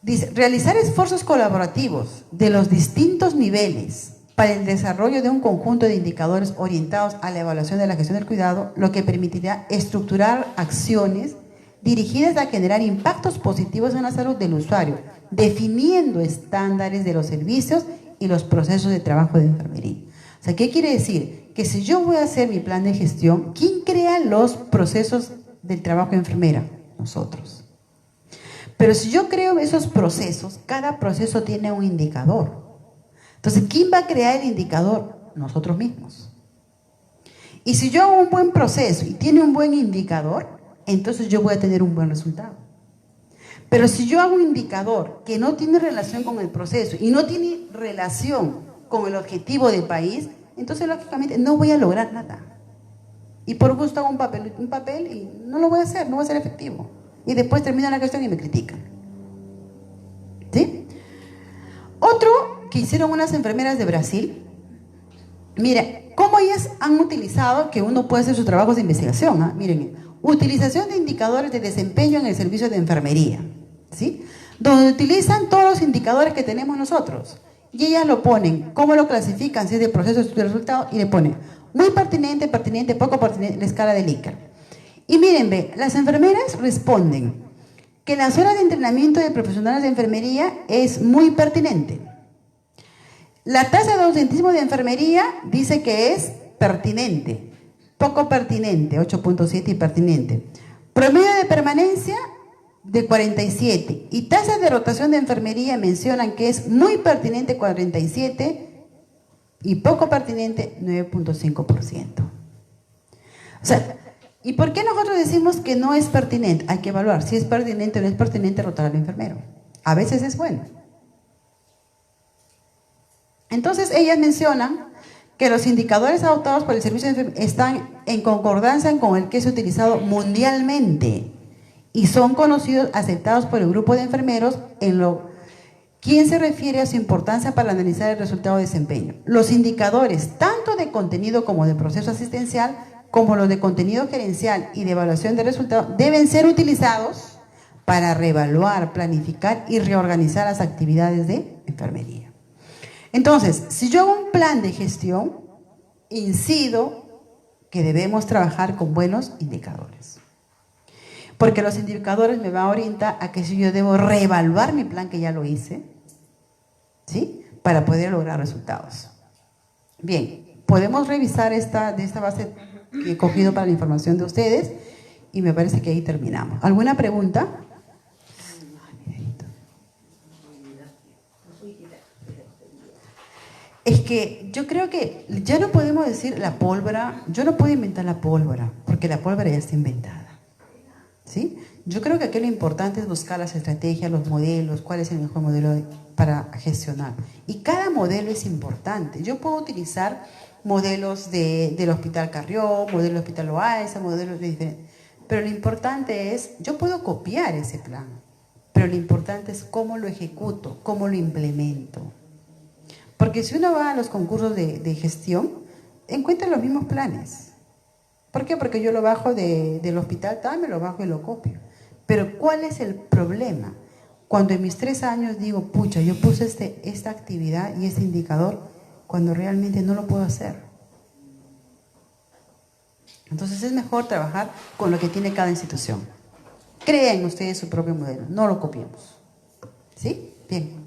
[SPEAKER 2] dice, realizar esfuerzos colaborativos de los distintos niveles para el desarrollo de un conjunto de indicadores orientados a la evaluación de la gestión del cuidado, lo que permitirá estructurar acciones dirigidas a generar impactos positivos en la salud del usuario, definiendo estándares de los servicios y los procesos de trabajo de enfermería. O sea, ¿qué quiere decir? Que si yo voy a hacer mi plan de gestión, ¿quién crea los procesos del trabajo de enfermera? Nosotros. Pero si yo creo esos procesos, cada proceso tiene un indicador. Entonces, ¿quién va a crear el indicador? Nosotros mismos. Y si yo hago un buen proceso y tiene un buen indicador, entonces yo voy a tener un buen resultado. Pero si yo hago un indicador que no tiene relación con el proceso y no tiene relación con el objetivo del país, entonces lógicamente no voy a lograr nada. Y por gusto hago un papel y no lo voy a hacer, no va a ser efectivo. Y después termino la gestión y me critican. ¿Sí? Otro que hicieron unas enfermeras de Brasil, mira, cómo ellas han utilizado que uno puede hacer sus trabajos de investigación. ¿Ah? Miren, utilización de indicadores de desempeño en el servicio de enfermería, ¿sí? Donde utilizan todos los indicadores que tenemos nosotros. Y ellas lo ponen, cómo lo clasifican, si es de proceso, estudio de resultado, y le ponen muy pertinente, pertinente, poco pertinente, la escala de Likert. Y miren, ve, las enfermeras responden que las horas de entrenamiento de profesionales de enfermería es muy pertinente. La tasa de ausentismo de enfermería dice que es pertinente, poco pertinente, 8.7 y pertinente. Promedio de permanencia de 47 y tasa de rotación de enfermería mencionan que es muy pertinente 47 y poco pertinente 9.5%. O sea, ¿y por qué nosotros decimos que no es pertinente? Hay que evaluar si es pertinente o no es pertinente rotar al enfermero. A veces es bueno. Entonces ellas mencionan que los indicadores adoptados por el servicio de enfermería están en concordancia con el que es utilizado mundialmente y son conocidos, aceptados por el grupo de enfermeros en lo quien se refiere a su importancia para analizar el resultado de desempeño. Los indicadores, tanto de contenido como de proceso asistencial, como los de contenido gerencial y de evaluación de resultados, deben ser utilizados para reevaluar, planificar y reorganizar las actividades de enfermería. Entonces, si yo hago un plan de gestión, incido que debemos trabajar con buenos indicadores. Porque los indicadores me van a orientar a que si yo debo reevaluar mi plan que ya lo hice, ¿sí? Para poder lograr resultados. Bien, podemos revisar de esta base que he cogido para la información de ustedes y me parece que ahí terminamos. ¿Alguna pregunta? Es que yo creo que ya no podemos decir la pólvora, yo no puedo inventar la pólvora, porque la pólvora ya está inventada, ¿sí? Yo creo que aquí lo importante es buscar las estrategias, los modelos, cuál es el mejor modelo para gestionar. Y cada modelo es importante. Yo puedo utilizar modelos del Hospital Carrió, modelos del Hospital Loaiza, modelos de diferentes. Pero lo importante es, yo puedo copiar ese plan, pero lo importante es cómo lo ejecuto, cómo lo implemento. Porque si uno va a los concursos de gestión, encuentra los mismos planes. ¿Por qué? Porque yo lo bajo del hospital tal, me lo bajo y lo copio. Pero ¿cuál es el problema? Cuando en mis 3 años digo, pucha, yo puse esta actividad y este indicador, cuando realmente no lo puedo hacer. Entonces es mejor trabajar con lo que tiene cada institución. Creen ustedes su propio modelo, no lo copiemos. ¿Sí? Bien.